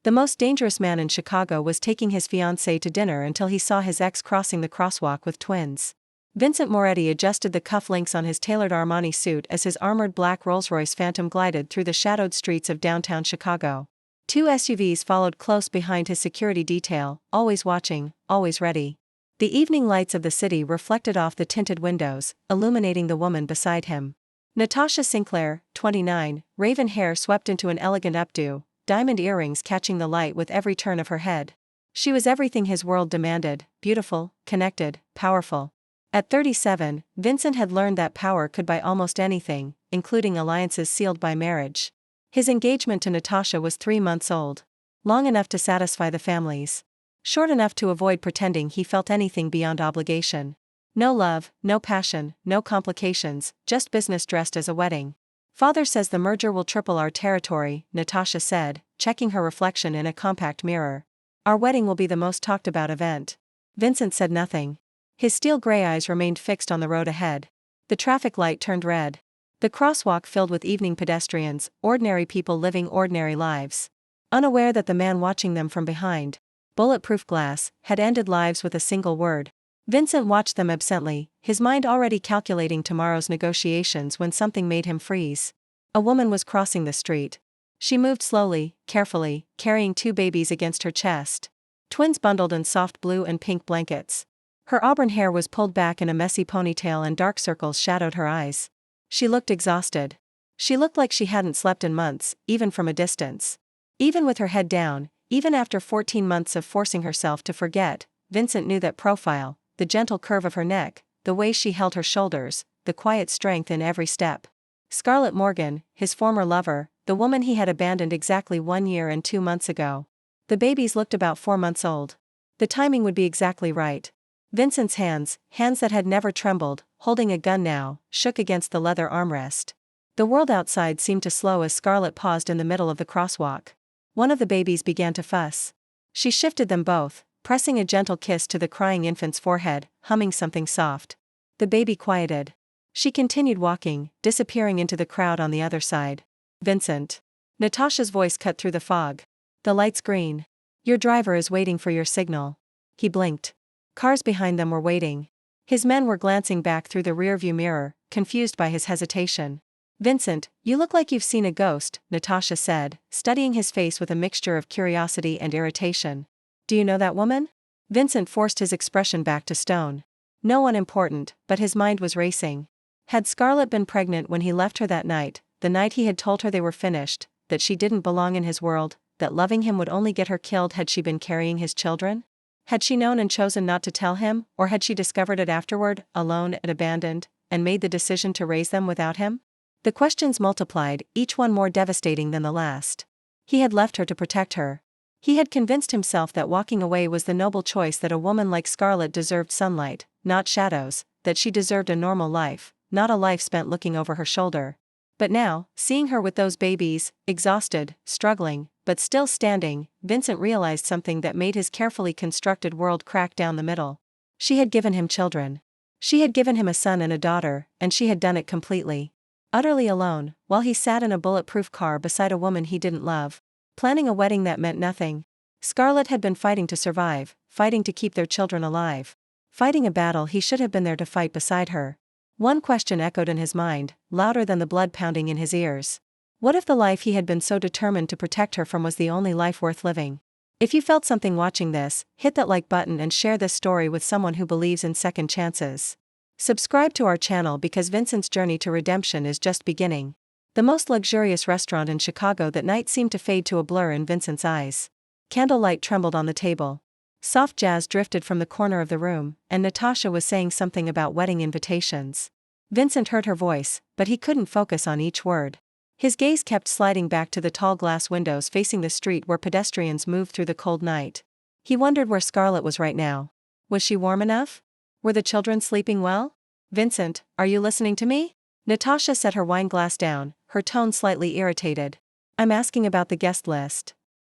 The most dangerous man in Chicago was taking his fiancée to dinner until he saw his ex crossing the crosswalk with twins. Vincent Moretti adjusted the cufflinks on his tailored Armani suit as his armored black Rolls-Royce Phantom glided through the shadowed streets of downtown Chicago. Two SUVs followed close behind his security detail, always watching, always ready. The evening lights of the city reflected off the tinted windows, illuminating the woman beside him. Natasha Sinclair, 29, raven hair swept into an elegant updo, diamond earrings catching the light with every turn of her head. She was everything his world demanded: beautiful, connected, powerful. At 37, Vincent had learned that power could buy almost anything, including alliances sealed by marriage. His engagement to Natasha was 3 months old. Long enough to satisfy the families. Short enough to avoid pretending he felt anything beyond obligation. No love, no passion, no complications, just business dressed as a wedding. "Father says the merger will triple our territory," Natasha said, checking her reflection in a compact mirror. "Our wedding will be the most talked about event." Vincent said nothing. His steel gray eyes remained fixed on the road ahead. The traffic light turned red. The crosswalk filled with evening pedestrians, ordinary people living ordinary lives. Unaware that the man watching them from behind, bulletproof glass, had ended lives with a single word. Vincent watched them absently, his mind already calculating tomorrow's negotiations when something made him freeze. A woman was crossing the street. She moved slowly, carefully, carrying 2 babies against her chest. Twins bundled in soft blue and pink blankets. Her auburn hair was pulled back in a messy ponytail and dark circles shadowed her eyes. She looked exhausted. She looked like she hadn't slept in months, even from a distance. Even with her head down, even after 14 months of forcing herself to forget, Vincent knew that profile, the gentle curve of her neck, the way she held her shoulders, the quiet strength in every step. Scarlet Morgan, his former lover, the woman he had abandoned exactly 1 year and 2 months ago. The babies looked about 4 months old. The timing would be exactly right. Vincent's hands that had never trembled, holding a gun now, shook against the leather armrest. The world outside seemed to slow as Scarlet paused in the middle of the crosswalk. One of the babies began to fuss. She shifted them both, pressing a gentle kiss to the crying infant's forehead, humming something soft. The baby quieted. She continued walking, disappearing into the crowd on the other side. "Vincent." Natasha's voice cut through the fog. "The light's green. Your driver is waiting for your signal." He blinked. Cars behind them were waiting. His men were glancing back through the rearview mirror, confused by his hesitation. "Vincent, you look like you've seen a ghost," Natasha said, studying his face with a mixture of curiosity and irritation. "Do you know that woman?" Vincent forced his expression back to stone. No one important, but his mind was racing. Had Scarlet been pregnant when he left her that night, the night he had told her they were finished, that she didn't belong in his world, that loving him would only get her killed? Had she been carrying his children? Had she known and chosen not to tell him, or had she discovered it afterward, alone and abandoned, and made the decision to raise them without him? The questions multiplied, each one more devastating than the last. He had left her to protect her. He had convinced himself that walking away was the noble choice, that a woman like Scarlet deserved sunlight, not shadows, that she deserved a normal life, not a life spent looking over her shoulder. But now, seeing her with those babies, exhausted, struggling, but still standing, Vincent realized something that made his carefully constructed world crack down the middle. She had given him children. She had given him a son and a daughter, and she had done it completely. Utterly alone, while he sat in a bulletproof car beside a woman he didn't love. Planning a wedding that meant nothing. Scarlet had been fighting to survive, fighting to keep their children alive. Fighting a battle he should have been there to fight beside her. One question echoed in his mind, louder than the blood pounding in his ears. What if the life he had been so determined to protect her from was the only life worth living? If you felt something watching this, hit that like button and share this story with someone who believes in second chances. Subscribe to our channel because Vincent's journey to redemption is just beginning. The most luxurious restaurant in Chicago that night seemed to fade to a blur in Vincent's eyes. Candlelight trembled on the table. Soft jazz drifted from the corner of the room, and Natasha was saying something about wedding invitations. Vincent heard her voice, but he couldn't focus on each word. His gaze kept sliding back to the tall glass windows facing the street where pedestrians moved through the cold night. He wondered where Scarlet was right now. Was she warm enough? Were the children sleeping well? "Vincent, are you listening to me?" Natasha set her wine glass down, her tone slightly irritated. "I'm asking about the guest list.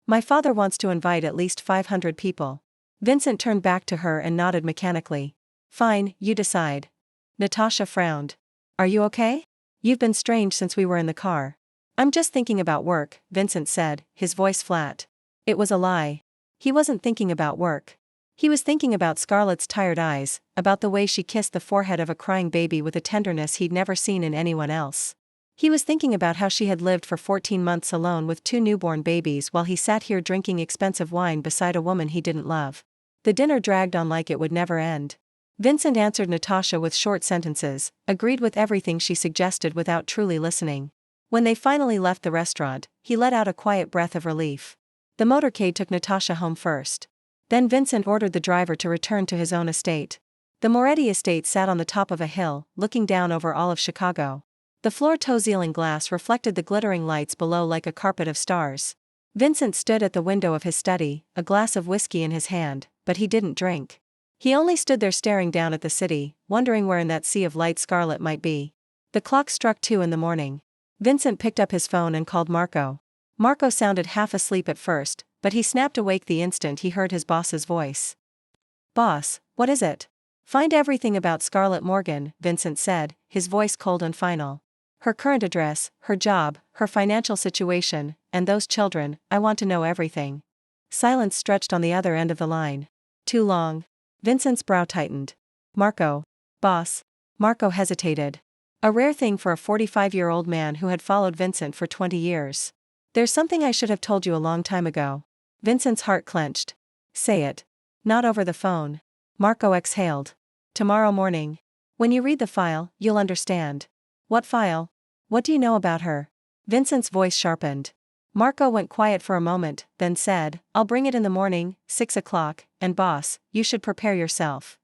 My father wants to invite at least 500 people." Vincent turned back to her and nodded mechanically. "Fine, you decide." Natasha frowned. "Are you okay? You've been strange since we were in the car." "I'm just thinking about work," Vincent said, his voice flat. It was a lie. He wasn't thinking about work. He was thinking about Scarlet's tired eyes, about the way she kissed the forehead of a crying baby with a tenderness he'd never seen in anyone else. He was thinking about how she had lived for 14 months alone with 2 newborn babies while he sat here drinking expensive wine beside a woman he didn't love. The dinner dragged on like it would never end. Vincent answered Natasha with short sentences, agreed with everything she suggested without truly listening. When they finally left the restaurant, he let out a quiet breath of relief. The motorcade took Natasha home first. Then Vincent ordered the driver to return to his own estate. The Moretti estate sat on the top of a hill, looking down over all of Chicago. The floor-to-ceiling glass reflected the glittering lights below like a carpet of stars. Vincent stood at the window of his study, a glass of whiskey in his hand, but he didn't drink. He only stood there staring down at the city, wondering where in that sea of light Scarlet might be. The clock struck 2 in the morning. Vincent picked up his phone and called Marco. Marco sounded half asleep at first, but he snapped awake the instant he heard his boss's voice. "Boss, what is it?" "Find everything about Scarlet Morgan," Vincent said, his voice cold and final. "Her current address, her job, her financial situation, and those children. I want to know everything." Silence stretched on the other end of the line. "Too long." Vincent's brow tightened. "Marco." "Boss." Marco hesitated. A rare thing for a 45-year-old man who had followed Vincent for 20 years. "There's something I should have told you a long time ago." Vincent's heart clenched. "Say it." "Not over the phone." Marco exhaled. "Tomorrow morning. When you read the file, you'll understand." "What file? What do you know about her?" Vincent's voice sharpened. Marco went quiet for a moment, then said, "I'll bring it in the morning, 6 o'clock, and boss, you should prepare yourself."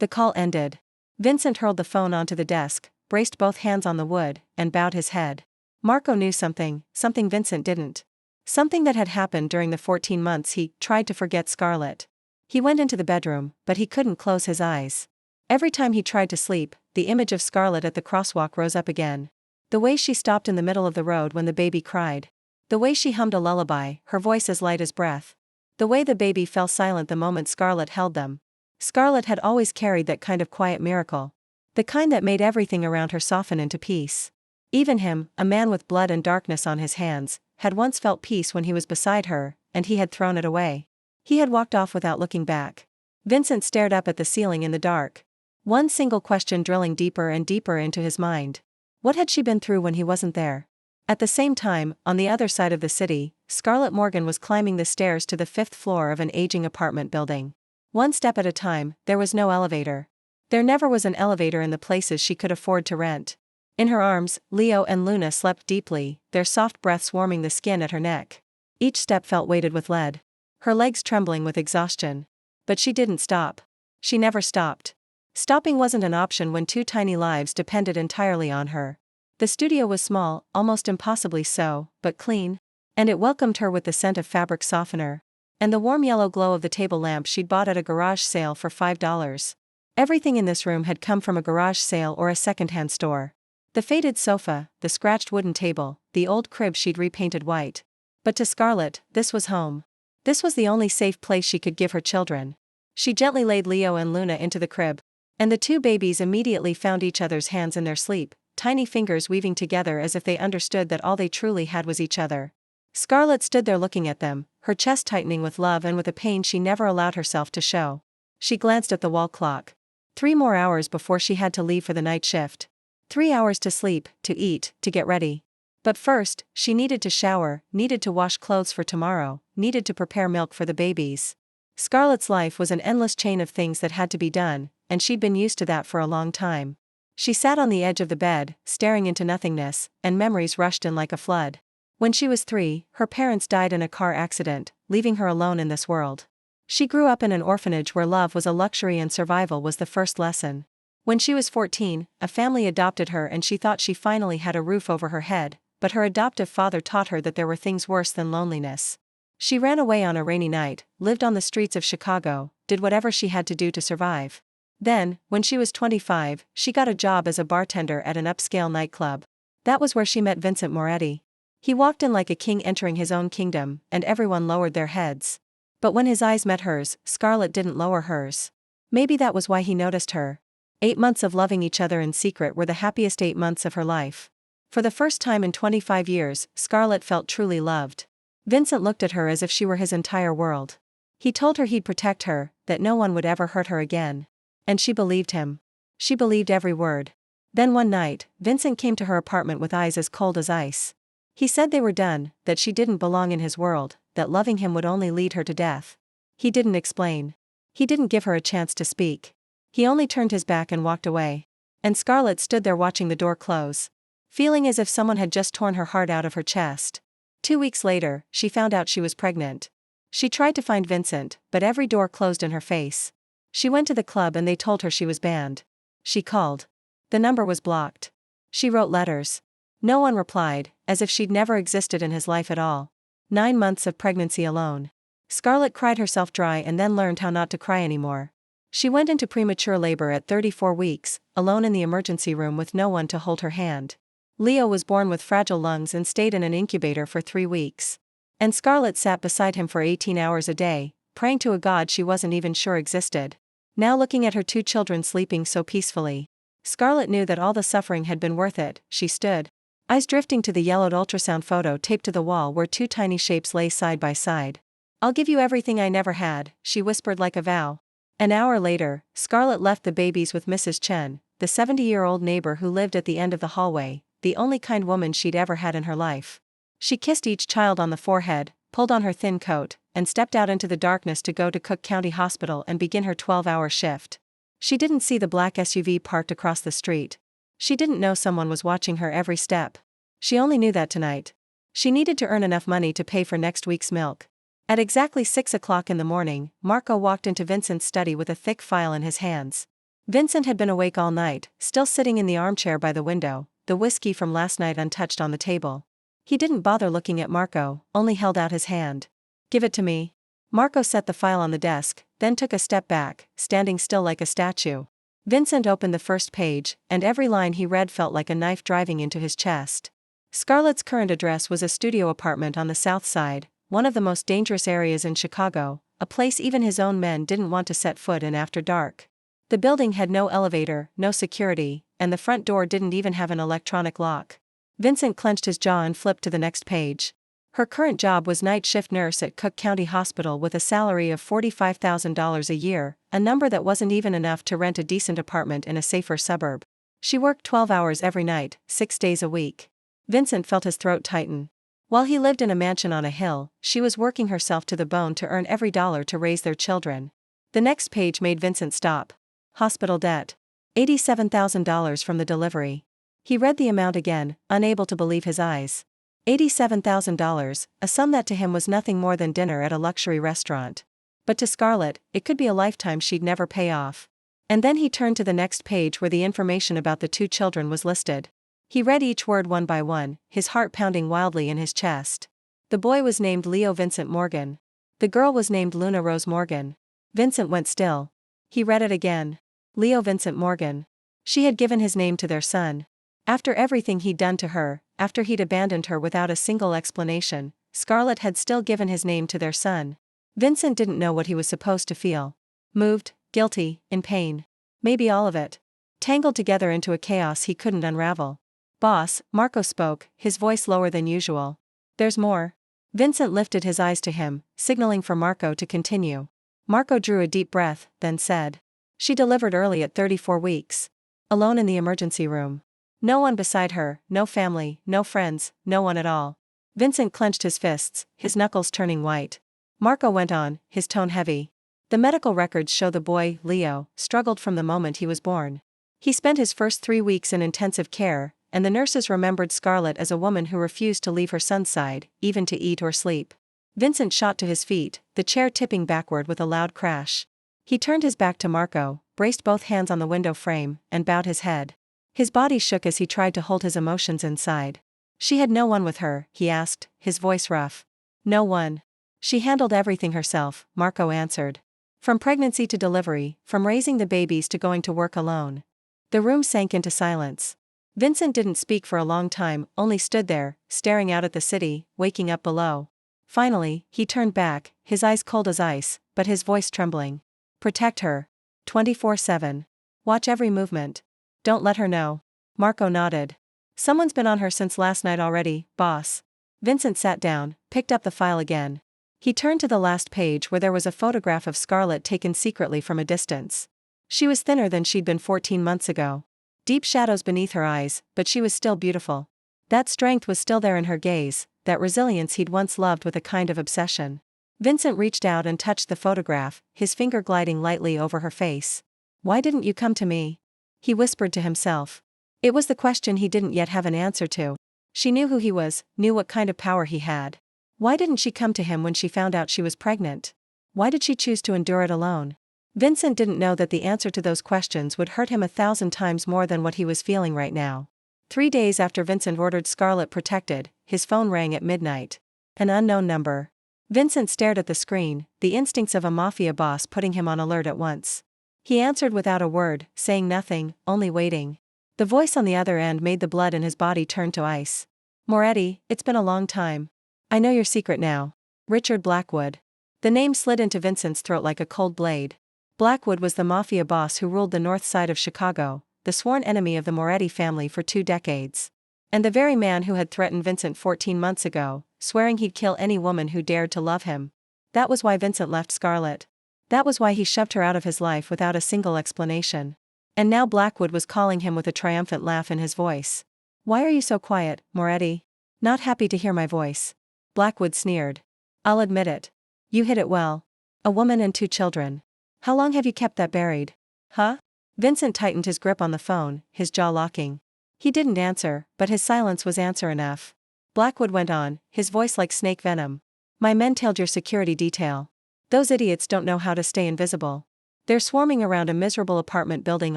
The call ended. Vincent hurled the phone onto the desk, braced both hands on the wood, and bowed his head. Marco knew something Vincent didn't. Something that had happened during the 14 months he tried to forget Scarlet. He went into the bedroom, but he couldn't close his eyes. Every time he tried to sleep, the image of Scarlet at the crosswalk rose up again. The way she stopped in the middle of the road when the baby cried. The way she hummed a lullaby, her voice as light as breath. The way the baby fell silent the moment Scarlet held them. Scarlet had always carried that kind of quiet miracle. The kind that made everything around her soften into peace. Even him, a man with blood and darkness on his hands, had once felt peace when he was beside her, and he had thrown it away. He had walked off without looking back. Vincent stared up at the ceiling in the dark. One single question drilling deeper and deeper into his mind. What had she been through when he wasn't there? At the same time, on the other side of the city, Scarlet Morgan was climbing the stairs to the 5th floor of an aging apartment building. One step at a time. There was no elevator. There never was an elevator in the places she could afford to rent. In her arms, Leo and Luna slept deeply, their soft breaths warming the skin at her neck. Each step felt weighted with lead. Her legs trembling with exhaustion. But she didn't stop. She never stopped. Stopping wasn't an option when 2 tiny lives depended entirely on her. The studio was small, almost impossibly so, but clean. And it welcomed her with the scent of fabric softener. And the warm yellow glow of the table lamp she'd bought at a garage sale for $5. Everything in this room had come from a garage sale or a secondhand store. The faded sofa, the scratched wooden table, the old crib she'd repainted white. But to Scarlet, this was home. This was the only safe place she could give her children. She gently laid Leo and Luna into the crib. And the 2 babies immediately found each other's hands in their sleep, tiny fingers weaving together as if they understood that all they truly had was each other. Scarlet stood there looking at them, her chest tightening with love and with a pain she never allowed herself to show. She glanced at the wall clock. 3 more hours before she had to leave for the night shift. 3 hours to sleep, to eat, to get ready. But first, she needed to shower, needed to wash clothes for tomorrow, needed to prepare milk for the babies. Scarlet's life was an endless chain of things that had to be done, and she'd been used to that for a long time. She sat on the edge of the bed, staring into nothingness, and memories rushed in like a flood. When she was 3, her parents died in a car accident, leaving her alone in this world. She grew up in an orphanage where love was a luxury and survival was the first lesson. When she was 14, a family adopted her and she thought she finally had a roof over her head, but her adoptive father taught her that there were things worse than loneliness. She ran away on a rainy night, lived on the streets of Chicago, did whatever she had to do to survive. Then, when she was 25, she got a job as a bartender at an upscale nightclub. That was where she met Vincent Moretti. He walked in like a king entering his own kingdom, and everyone lowered their heads. But when his eyes met hers, Scarlet didn't lower hers. Maybe that was why he noticed her. 8 months of loving each other in secret were the happiest 8 months of her life. For the first time in 25 years, Scarlet felt truly loved. Vincent looked at her as if she were his entire world. He told her he'd protect her, that no one would ever hurt her again. And she believed him. She believed every word. Then one night, Vincent came to her apartment with eyes as cold as ice. He said they were done, that she didn't belong in his world, that loving him would only lead her to death. He didn't explain. He didn't give her a chance to speak. He only turned his back and walked away. And Scarlet stood there watching the door close, feeling as if someone had just torn her heart out of her chest. 2 weeks later, she found out she was pregnant. She tried to find Vincent, but every door closed in her face. She went to the club and they told her she was banned. She called. The number was blocked. She wrote letters. No one replied, as if she'd never existed in his life at all. 9 months of pregnancy alone. Scarlet cried herself dry and then learned how not to cry anymore. She went into premature labor at 34 weeks, alone in the emergency room with no one to hold her hand. Leo was born with fragile lungs and stayed in an incubator for 3 weeks. And Scarlet sat beside him for 18 hours a day, praying to a god she wasn't even sure existed. Now looking at her 2 children sleeping so peacefully, Scarlet knew that all the suffering had been worth it. She stood, eyes drifting to the yellowed ultrasound photo taped to the wall where 2 tiny shapes lay side by side. "I'll give you everything I never had," she whispered like a vow. An hour later, Scarlet left the babies with Mrs. Chen, the 70-year-old neighbor who lived at the end of the hallway, the only kind woman she'd ever had in her life. She kissed each child on the forehead, pulled on her thin coat, and stepped out into the darkness to go to Cook County Hospital and begin her 12-hour shift. She didn't see the black SUV parked across the street. She didn't know someone was watching her every step. She only knew that tonight she needed to earn enough money to pay for next week's milk. At exactly 6 o'clock in the morning, Marco walked into Vincent's study with a thick file in his hands. Vincent had been awake all night, still sitting in the armchair by the window, the whiskey from last night untouched on the table. He didn't bother looking at Marco, only held out his hand. "Give it to me." Marco set the file on the desk, then took a step back, standing still like a statue. Vincent opened the first page, and every line he read felt like a knife driving into his chest. Scarlet's current address was a studio apartment on the South Side, one of the most dangerous areas in Chicago, a place even his own men didn't want to set foot in after dark. The building had no elevator, no security, and the front door didn't even have an electronic lock. Vincent clenched his jaw and flipped to the next page. Her current job was night shift nurse at Cook County Hospital with a salary of $45,000 a year, a number that wasn't even enough to rent a decent apartment in a safer suburb. She worked 12 hours every night, 6 days a week. Vincent felt his throat tighten. While he lived in a mansion on a hill, she was working herself to the bone to earn every dollar to raise their children. The next page made Vincent stop. Hospital debt. $87,000 from the delivery. He read the amount again, unable to believe his eyes. $87,000, a sum that to him was nothing more than dinner at a luxury restaurant. But to Scarlet, it could be a lifetime she'd never pay off. And then he turned to the next page where the information about the 2 children was listed. He read each word one by one, his heart pounding wildly in his chest. The boy was named Leo Vincent Morgan. The girl was named Luna Rose Morgan. Vincent went still. He read it again. Leo Vincent Morgan. She had given his name to their son. After everything he'd done to her, after he'd abandoned her without a single explanation, Scarlet had still given his name to their son. Vincent didn't know what he was supposed to feel. Moved, guilty, in pain. Maybe all of it. Tangled together into a chaos he couldn't unravel. "Boss," Marco spoke, his voice lower than usual. "There's more." Vincent lifted his eyes to him, signaling for Marco to continue. Marco drew a deep breath, then said. "She delivered early at 34 weeks. Alone in the emergency room. No one beside her, no family, no friends, no one at all." Vincent clenched his fists, his knuckles turning white. Marco went on, his tone heavy. "The medical records show the boy, Leo, struggled from the moment he was born. He spent his first 3 weeks in intensive care, and the nurses remembered Scarlet as a woman who refused to leave her son's side, even to eat or sleep." Vincent shot to his feet, the chair tipping backward with a loud crash. He turned his back to Marco, braced both hands on the window frame, and bowed his head. His body shook as he tried to hold his emotions inside. "She had no one with her?" he asked, his voice rough. "No one. She handled everything herself," Marco answered. "From pregnancy to delivery, from raising the babies to going to work alone." The room sank into silence. Vincent didn't speak for a long time, only stood there, staring out at the city, waking up below. Finally, he turned back, his eyes cold as ice, but his voice trembling. "Protect her. 24/7. Watch every movement. Don't let her know." Marco nodded. "Someone's been on her since last night already, boss." Vincent sat down, picked up the file again. He turned to the last page where there was a photograph of Scarlet taken secretly from a distance. She was thinner than she'd been 14 months ago. Deep shadows beneath her eyes, but she was still beautiful. That strength was still there in her gaze, that resilience he'd once loved with a kind of obsession. Vincent reached out and touched the photograph, his finger gliding lightly over her face. "Why didn't you come to me?" he whispered to himself. It was the question he didn't yet have an answer to. She knew who he was, knew what kind of power he had. Why didn't she come to him when she found out she was pregnant? Why did she choose to endure it alone? Vincent didn't know that the answer to those questions would hurt him 1,000 times more than what he was feeling right now. 3 days after Vincent ordered Scarlet protected, his phone rang at midnight. An unknown number. Vincent stared at the screen, the instincts of a Mafia boss putting him on alert at once. He answered without a word, saying nothing, only waiting. The voice on the other end made the blood in his body turn to ice. "Moretti, it's been a long time. I know your secret now. Richard Blackwood." The name slid into Vincent's throat like a cold blade. Blackwood was the Mafia boss who ruled the north side of Chicago, the sworn enemy of the Moretti family for 2 decades. And the very man who had threatened Vincent 14 months ago, swearing he'd kill any woman who dared to love him. That was why Vincent left Scarlet. That was why he shoved her out of his life without a single explanation. And now Blackwood was calling him with a triumphant laugh in his voice. "Why are you so quiet, Moretti? Not happy to hear my voice?" Blackwood sneered. "I'll admit it. You hid it well. A woman and 2 children. How long have you kept that buried? Huh?" Vincent tightened his grip on the phone, his jaw locking. He didn't answer, but his silence was answer enough. Blackwood went on, his voice like snake venom. "My men tailed your security detail. Those idiots don't know how to stay invisible. They're swarming around a miserable apartment building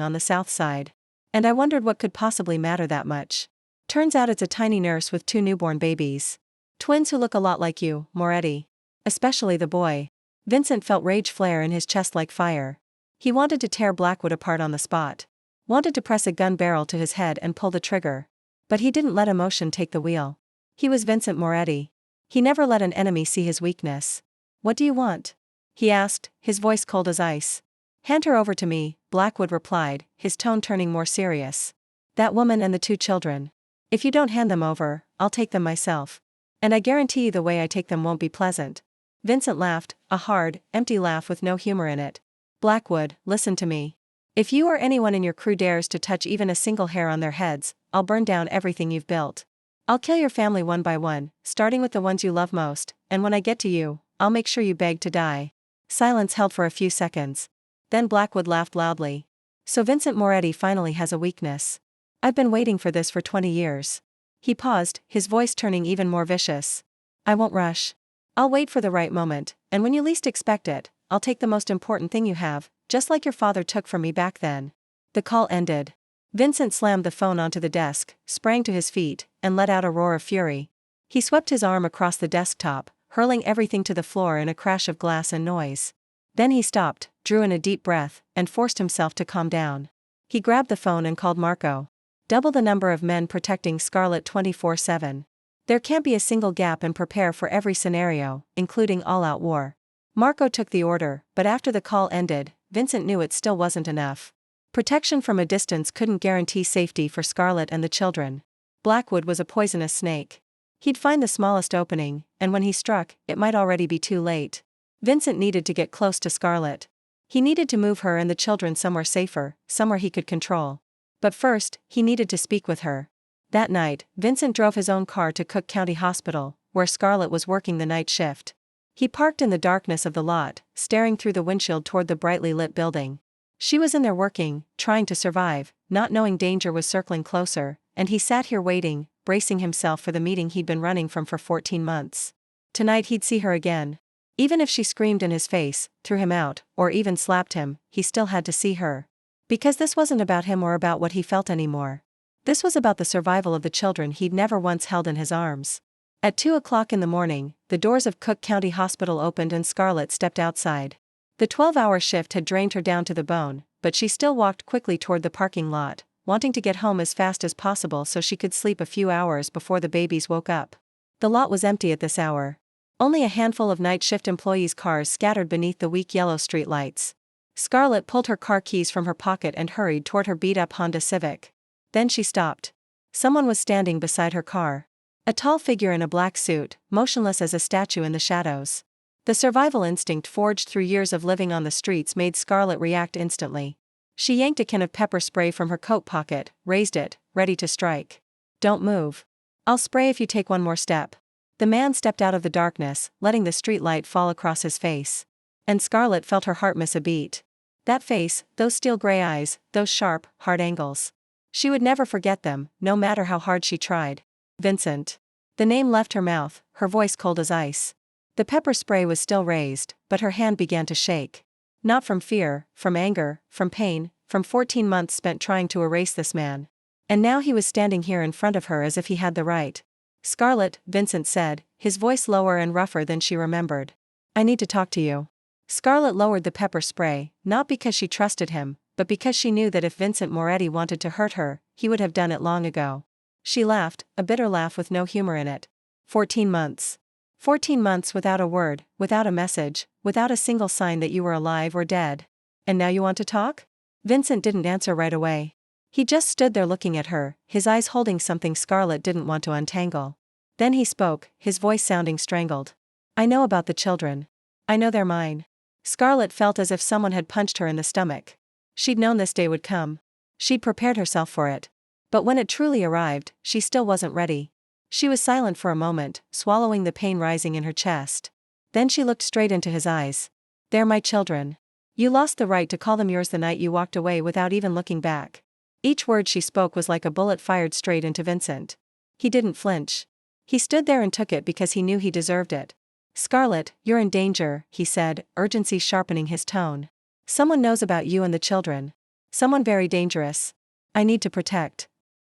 on the south side. And I wondered what could possibly matter that much. Turns out it's a tiny nurse with 2 newborn babies. Twins who look a lot like you, Moretti. Especially the boy." Vincent felt rage flare in his chest like fire. He wanted to tear Blackwood apart on the spot. Wanted to press a gun barrel to his head and pull the trigger. But he didn't let emotion take the wheel. He was Vincent Moretti. He never let an enemy see his weakness. "What do you want?" he asked, his voice cold as ice. "Hand her over to me," Blackwood replied, his tone turning more serious. "That woman and the 2 children. If you don't hand them over, I'll take them myself. And I guarantee you the way I take them won't be pleasant." Vincent laughed, a hard, empty laugh with no humor in it. "Blackwood, listen to me. If you or anyone in your crew dares to touch even a single hair on their heads, I'll burn down everything you've built. I'll kill your family one by one, starting with the ones you love most, and when I get to you, I'll make sure you beg to die." Silence held for a few seconds. Then Blackwood laughed loudly. "So Vincent Moretti finally has a weakness. I've been waiting for this for 20 years. He paused, his voice turning even more vicious. "I won't rush. I'll wait for the right moment, and when you least expect it, I'll take the most important thing you have, just like your father took from me back then." The call ended. Vincent slammed the phone onto the desk, sprang to his feet, and let out a roar of fury. He swept his arm across the desktop, hurling everything to the floor in a crash of glass and noise. Then he stopped, drew in a deep breath, and forced himself to calm down. He grabbed the phone and called Marco. "Double the number of men protecting Scarlet 24/7. There can't be a single gap and prepare for every scenario, including all-out war." Marco took the order, but after the call ended, Vincent knew it still wasn't enough. Protection from a distance couldn't guarantee safety for Scarlet and the children. Blackwood was a poisonous snake. He'd find the smallest opening, and when he struck, it might already be too late. Vincent needed to get close to Scarlet. He needed to move her and the children somewhere safer, somewhere he could control. But first, he needed to speak with her. That night, Vincent drove his own car to Cook County Hospital, where Scarlet was working the night shift. He parked in the darkness of the lot, staring through the windshield toward the brightly lit building. She was in there working, trying to survive, not knowing danger was circling closer, and he sat here waiting, bracing himself for the meeting he'd been running from for 14 months. Tonight he'd see her again. Even if she screamed in his face, threw him out, or even slapped him, he still had to see her. Because this wasn't about him or about what he felt anymore. This was about the survival of the children he'd never once held in his arms. At 2 o'clock in the morning, the doors of Cook County Hospital opened and Scarlet stepped outside. The 12-hour shift had drained her down to the bone, but she still walked quickly toward the parking lot, wanting to get home as fast as possible so she could sleep a few hours before the babies woke up. The lot was empty at this hour. Only a handful of night shift employees' cars scattered beneath the weak yellow street lights. Scarlet pulled her car keys from her pocket and hurried toward her beat-up Honda Civic. Then she stopped. Someone was standing beside her car. A tall figure in a black suit, motionless as a statue in the shadows. The survival instinct forged through years of living on the streets made Scarlet react instantly. She yanked a can of pepper spray from her coat pocket, raised it, ready to strike. "Don't move. I'll spray if you take one more step." The man stepped out of the darkness, letting the street light fall across his face. And Scarlet felt her heart miss a beat. That face, those steel gray eyes, those sharp, hard angles. She would never forget them, no matter how hard she tried. Vincent. The name left her mouth, her voice cold as ice. The pepper spray was still raised, but her hand began to shake. Not from fear, from anger, from pain, from 14 months spent trying to erase this man. And now he was standing here in front of her as if he had the right. "Scarlet," Vincent said, his voice lower and rougher than she remembered. "I need to talk to you." Scarlet lowered the pepper spray, not because she trusted him, but because she knew that if Vincent Moretti wanted to hurt her, he would have done it long ago. She laughed, a bitter laugh with no humor in it. 14 months. 14 months without a word, without a message, without a single sign that you were alive or dead. And now you want to talk? Vincent didn't answer right away. He just stood there looking at her, his eyes holding something Scarlet didn't want to untangle. Then he spoke, his voice sounding strangled. "I know about the children. I know they're mine." Scarlet felt as if someone had punched her in the stomach. She'd known this day would come. She'd prepared herself for it. But when it truly arrived, she still wasn't ready. She was silent for a moment, swallowing the pain rising in her chest. Then she looked straight into his eyes. "They're my children. You lost the right to call them yours the night you walked away without even looking back." Each word she spoke was like a bullet fired straight into Vincent. He didn't flinch. He stood there and took it because he knew he deserved it. "Scarlet, you're in danger," he said, urgency sharpening his tone. "Someone knows about you and the children. Someone very dangerous. I need to protect."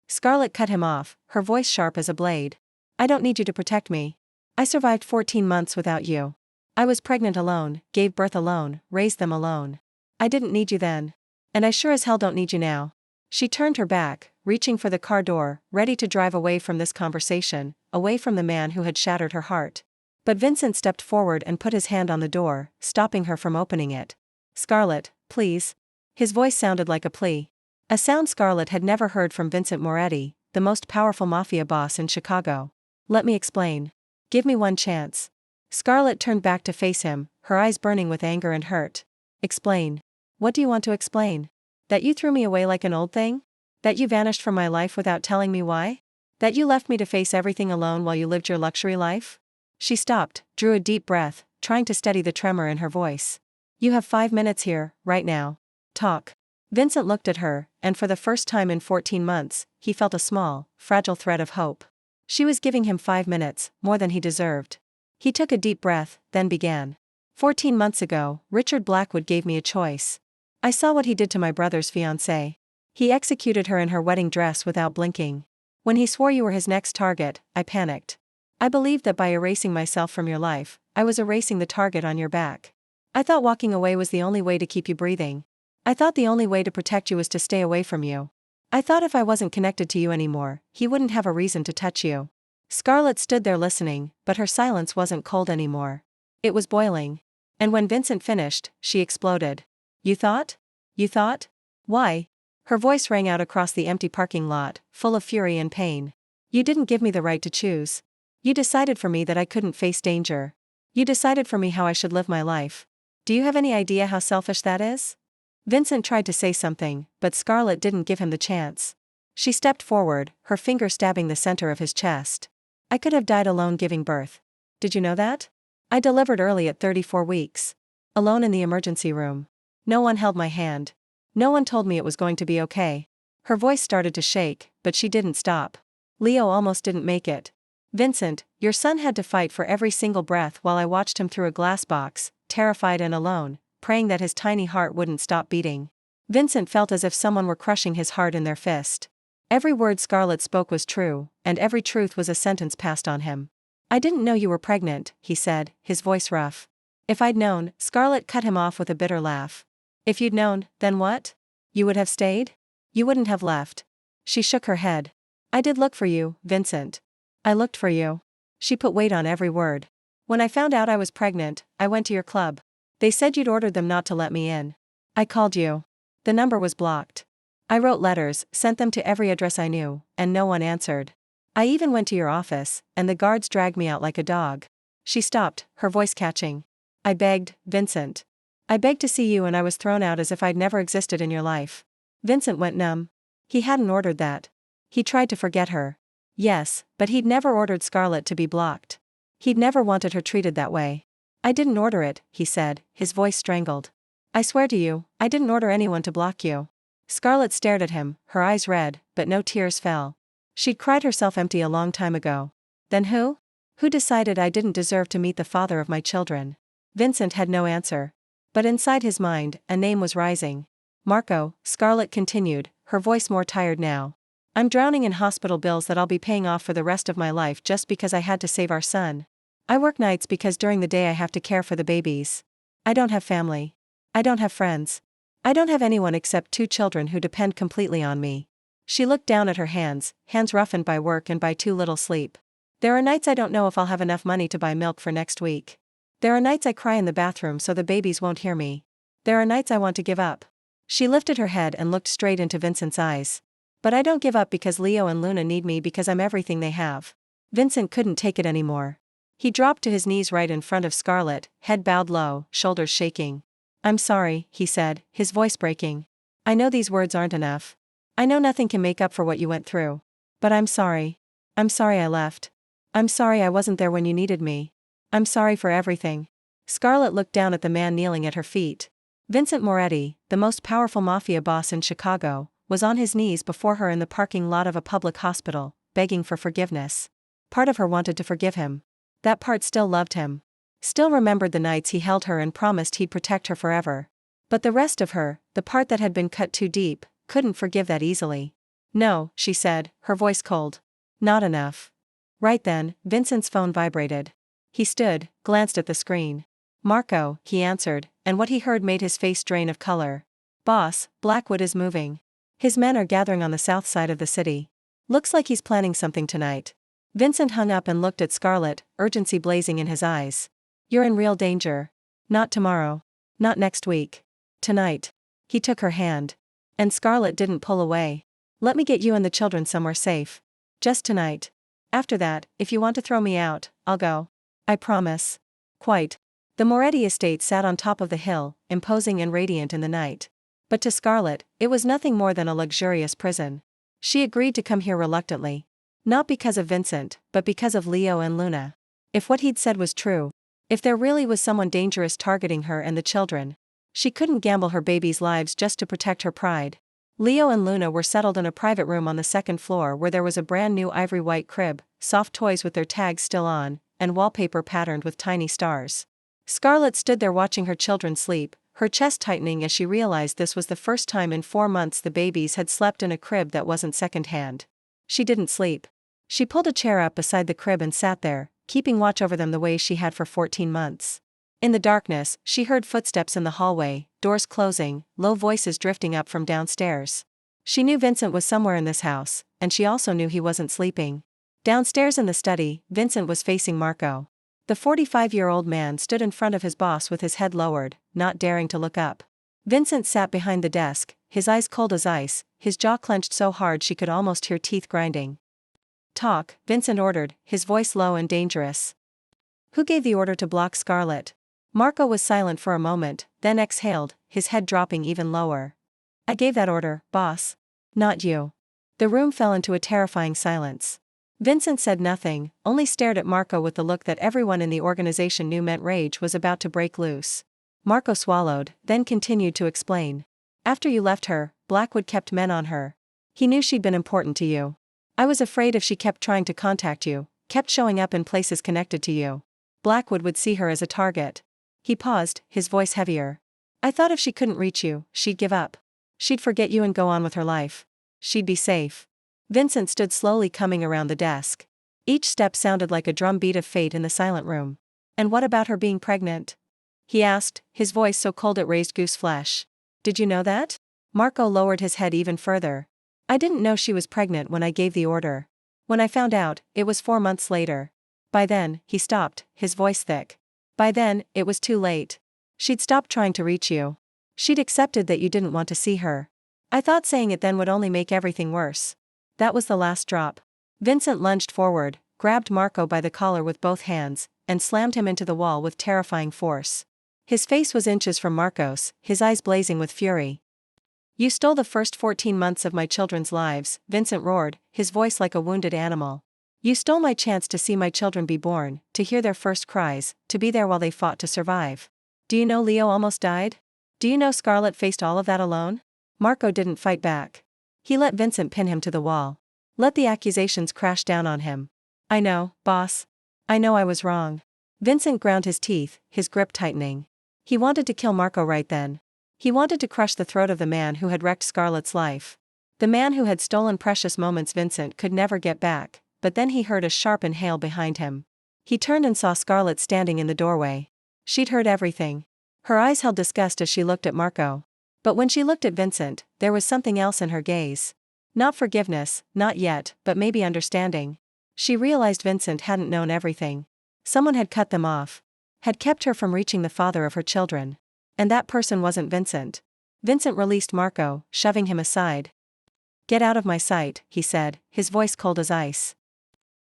Scarlet cut him off, her voice sharp as a blade. "I don't need you to protect me. I survived 14 months without you. I was pregnant alone, gave birth alone, raised them alone. I didn't need you then. And I sure as hell don't need you now." She turned her back, reaching for the car door, ready to drive away from this conversation, away from the man who had shattered her heart. But Vincent stepped forward and put his hand on the door, stopping her from opening it. "Scarlet, please." His voice sounded like a plea. A sound Scarlet had never heard from Vincent Moretti, the most powerful mafia boss in Chicago. "Let me explain. Give me one chance." Scarlet turned back to face him, her eyes burning with anger and hurt. "Explain. What do you want to explain? That you threw me away like an old thing? That you vanished from my life without telling me why? That you left me to face everything alone while you lived your luxury life?" She stopped, drew a deep breath, trying to steady the tremor in her voice. "You have 5 minutes here, right now. Talk." Vincent looked at her, and for the first time in 14 months, he felt a small, fragile thread of hope. She was giving him 5 minutes, more than he deserved. He took a deep breath, then began. 14 months ago, Richard Blackwood gave me a choice. I saw what he did to my brother's fiancée. He executed her in her wedding dress without blinking. When he swore you were his next target, I panicked. I believed that by erasing myself from your life, I was erasing the target on your back. I thought walking away was the only way to keep you breathing. I thought the only way to protect you was to stay away from you. I thought if I wasn't connected to you anymore, he wouldn't have a reason to touch you." Scarlet stood there listening, but her silence wasn't cold anymore. It was boiling. And when Vincent finished, she exploded. "You thought? You thought? Why?" Her voice rang out across the empty parking lot, full of fury and pain. "You didn't give me the right to choose. You decided for me that I couldn't face danger. You decided for me how I should live my life. Do you have any idea how selfish that is?" Vincent tried to say something, but Scarlet didn't give him the chance. She stepped forward, her finger stabbing the center of his chest. "I could have died alone giving birth. Did you know that? I delivered early at 34 weeks. Alone in the emergency room. No one held my hand. No one told me it was going to be okay." Her voice started to shake, but she didn't stop. "Leo almost didn't make it. Vincent, your son had to fight for every single breath while I watched him through a glass box, terrified and alone, praying that his tiny heart wouldn't stop beating." Vincent felt as if someone were crushing his heart in their fist. Every word Scarlet spoke was true, and every truth was a sentence passed on him. "I didn't know you were pregnant," he said, his voice rough. "If I'd known," Scarlet cut him off with a bitter laugh. "If you'd known, then what? You would have stayed? You wouldn't have left." She shook her head. "I did look for you, Vincent. I looked for you." She put weight on every word. "When I found out I was pregnant, I went to your club. They said you'd ordered them not to let me in. I called you. The number was blocked. I wrote letters, sent them to every address I knew, and no one answered. I even went to your office, and the guards dragged me out like a dog." She stopped, her voice catching. "I begged, Vincent. I begged to see you and I was thrown out as if I'd never existed in your life." Vincent went numb. He hadn't ordered that. He tried to forget her. Yes, but he'd never ordered Scarlet to be blocked. He'd never wanted her treated that way. "I didn't order it," he said, his voice strangled. "I swear to you, I didn't order anyone to block you." Scarlet stared at him, her eyes red, but no tears fell. She'd cried herself empty a long time ago. "Then who? Who decided I didn't deserve to meet the father of my children?" Vincent had no answer. But inside his mind, a name was rising. "Marco," Scarlet continued, her voice more tired now. "I'm drowning in hospital bills that I'll be paying off for the rest of my life just because I had to save our son. I work nights because during the day I have to care for the babies. I don't have family. I don't have friends. I don't have anyone except 2 children who depend completely on me." She looked down at her hands roughened by work and by too little sleep. "There are nights I don't know if I'll have enough money to buy milk for next week. There are nights I cry in the bathroom so the babies won't hear me. There are nights I want to give up." She lifted her head and looked straight into Vincent's eyes. "But I don't give up because Leo and Luna need me because I'm everything they have." Vincent couldn't take it anymore. He dropped to his knees right in front of Scarlet, head bowed low, shoulders shaking. "I'm sorry," he said, his voice breaking. "I know these words aren't enough. I know nothing can make up for what you went through. But I'm sorry. I'm sorry I left. I'm sorry I wasn't there when you needed me. I'm sorry for everything." Scarlet looked down at the man kneeling at her feet. Vincent Moretti, the most powerful mafia boss in Chicago, was on his knees before her in the parking lot of a public hospital, begging for forgiveness. Part of her wanted to forgive him. That part still loved him. Still remembered the nights he held her and promised he'd protect her forever. But the rest of her, the part that had been cut too deep, couldn't forgive that easily. "No," she said, her voice cold. "Not enough." Right then, Vincent's phone vibrated. He stood, glanced at the screen. "Marco," he answered, and what he heard made his face drain of color. "Boss, Blackwood is moving. His men are gathering on the south side of the city. Looks like he's planning something tonight." Vincent hung up and looked at Scarlet, urgency blazing in his eyes. "You're in real danger. Not tomorrow. Not next week. Tonight." He took her hand. And Scarlet didn't pull away. "Let me get you and the children somewhere safe. Just tonight. After that, if you want to throw me out, I'll go. I promise." Quite. The Moretti estate sat on top of the hill, imposing and radiant in the night. But to Scarlet, it was nothing more than a luxurious prison. She agreed to come here reluctantly. Not because of Vincent, but because of Leo and Luna. If what he'd said was true, if there really was someone dangerous targeting her and the children, she couldn't gamble her babies' lives just to protect her pride. Leo and Luna were settled in a private room on the second floor where there was a brand new ivory white crib, soft toys with their tags still on, and wallpaper patterned with tiny stars. Scarlet stood there watching her children sleep, her chest tightening as she realized this was the first time in 4 months the babies had slept in a crib that wasn't secondhand. She didn't sleep. She pulled a chair up beside the crib and sat there, keeping watch over them the way she had for 14 months. In the darkness, she heard footsteps in the hallway, doors closing, low voices drifting up from downstairs. She knew Vincent was somewhere in this house, and she also knew he wasn't sleeping. Downstairs in the study, Vincent was facing Marco. The 45-year-old man stood in front of his boss with his head lowered, not daring to look up. Vincent sat behind the desk, his eyes cold as ice, his jaw clenched so hard she could almost hear teeth grinding. "Talk," Vincent ordered, his voice low and dangerous. "Who gave the order to block Scarlet?" Marco was silent for a moment, then exhaled, his head dropping even lower. "I gave that order, boss. Not you." The room fell into a terrifying silence. Vincent said nothing, only stared at Marco with the look that everyone in the organization knew meant rage was about to break loose. Marco swallowed, then continued to explain. "After you left her, Blackwood kept men on her. He knew she'd been important to you. I was afraid if she kept trying to contact you, kept showing up in places connected to you, Blackwood would see her as a target." He paused, his voice heavier. "I thought if she couldn't reach you, she'd give up. She'd forget you and go on with her life. She'd be safe." Vincent stood slowly coming around the desk. Each step sounded like a drumbeat of fate in the silent room. "And what about her being pregnant?" he asked, his voice so cold it raised goose flesh. "Did you know that?" Marco lowered his head even further. "I didn't know she was pregnant when I gave the order. When I found out, it was 4 months later. By then," he stopped, his voice thick. "By then, it was too late. She'd stopped trying to reach you. She'd accepted that you didn't want to see her. I thought saying it then would only make everything worse. That was the last drop." Vincent lunged forward, grabbed Marco by the collar with both hands, and slammed him into the wall with terrifying force. His face was inches from Marco's, his eyes blazing with fury. "You stole the first 14 months of my children's lives," Vincent roared, his voice like a wounded animal. "You stole my chance to see my children be born, to hear their first cries, to be there while they fought to survive. Do you know Leo almost died? Do you know Scarlet faced all of that alone?" Marco didn't fight back. He let Vincent pin him to the wall. Let the accusations crash down on him. "I know, boss. I know I was wrong." Vincent ground his teeth, his grip tightening. He wanted to kill Marco right then. He wanted to crush the throat of the man who had wrecked Scarlet's life. The man who had stolen precious moments Vincent could never get back, but then he heard a sharp inhale behind him. He turned and saw Scarlet standing in the doorway. She'd heard everything. Her eyes held disgust as she looked at Marco. But when she looked at Vincent, there was something else in her gaze. Not forgiveness, not yet, but maybe understanding. She realized Vincent hadn't known everything. Someone had cut them off. Had kept her from reaching the father of her children. And that person wasn't Vincent. Vincent released Marco, shoving him aside. "Get out of my sight," he said, his voice cold as ice.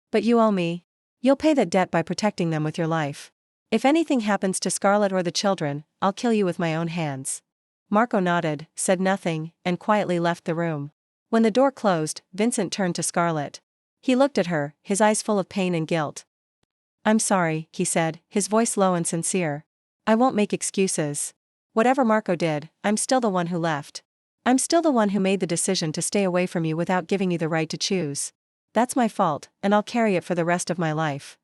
"But you owe me. You'll pay that debt by protecting them with your life. If anything happens to Scarlet or the children, I'll kill you with my own hands." Marco nodded, said nothing, and quietly left the room. When the door closed, Vincent turned to Scarlet. He looked at her, his eyes full of pain and guilt. "I'm sorry," he said, his voice low and sincere. "I won't make excuses. Whatever Marco did, I'm still the one who left. I'm still the one who made the decision to stay away from you without giving you the right to choose. That's my fault, and I'll carry it for the rest of my life."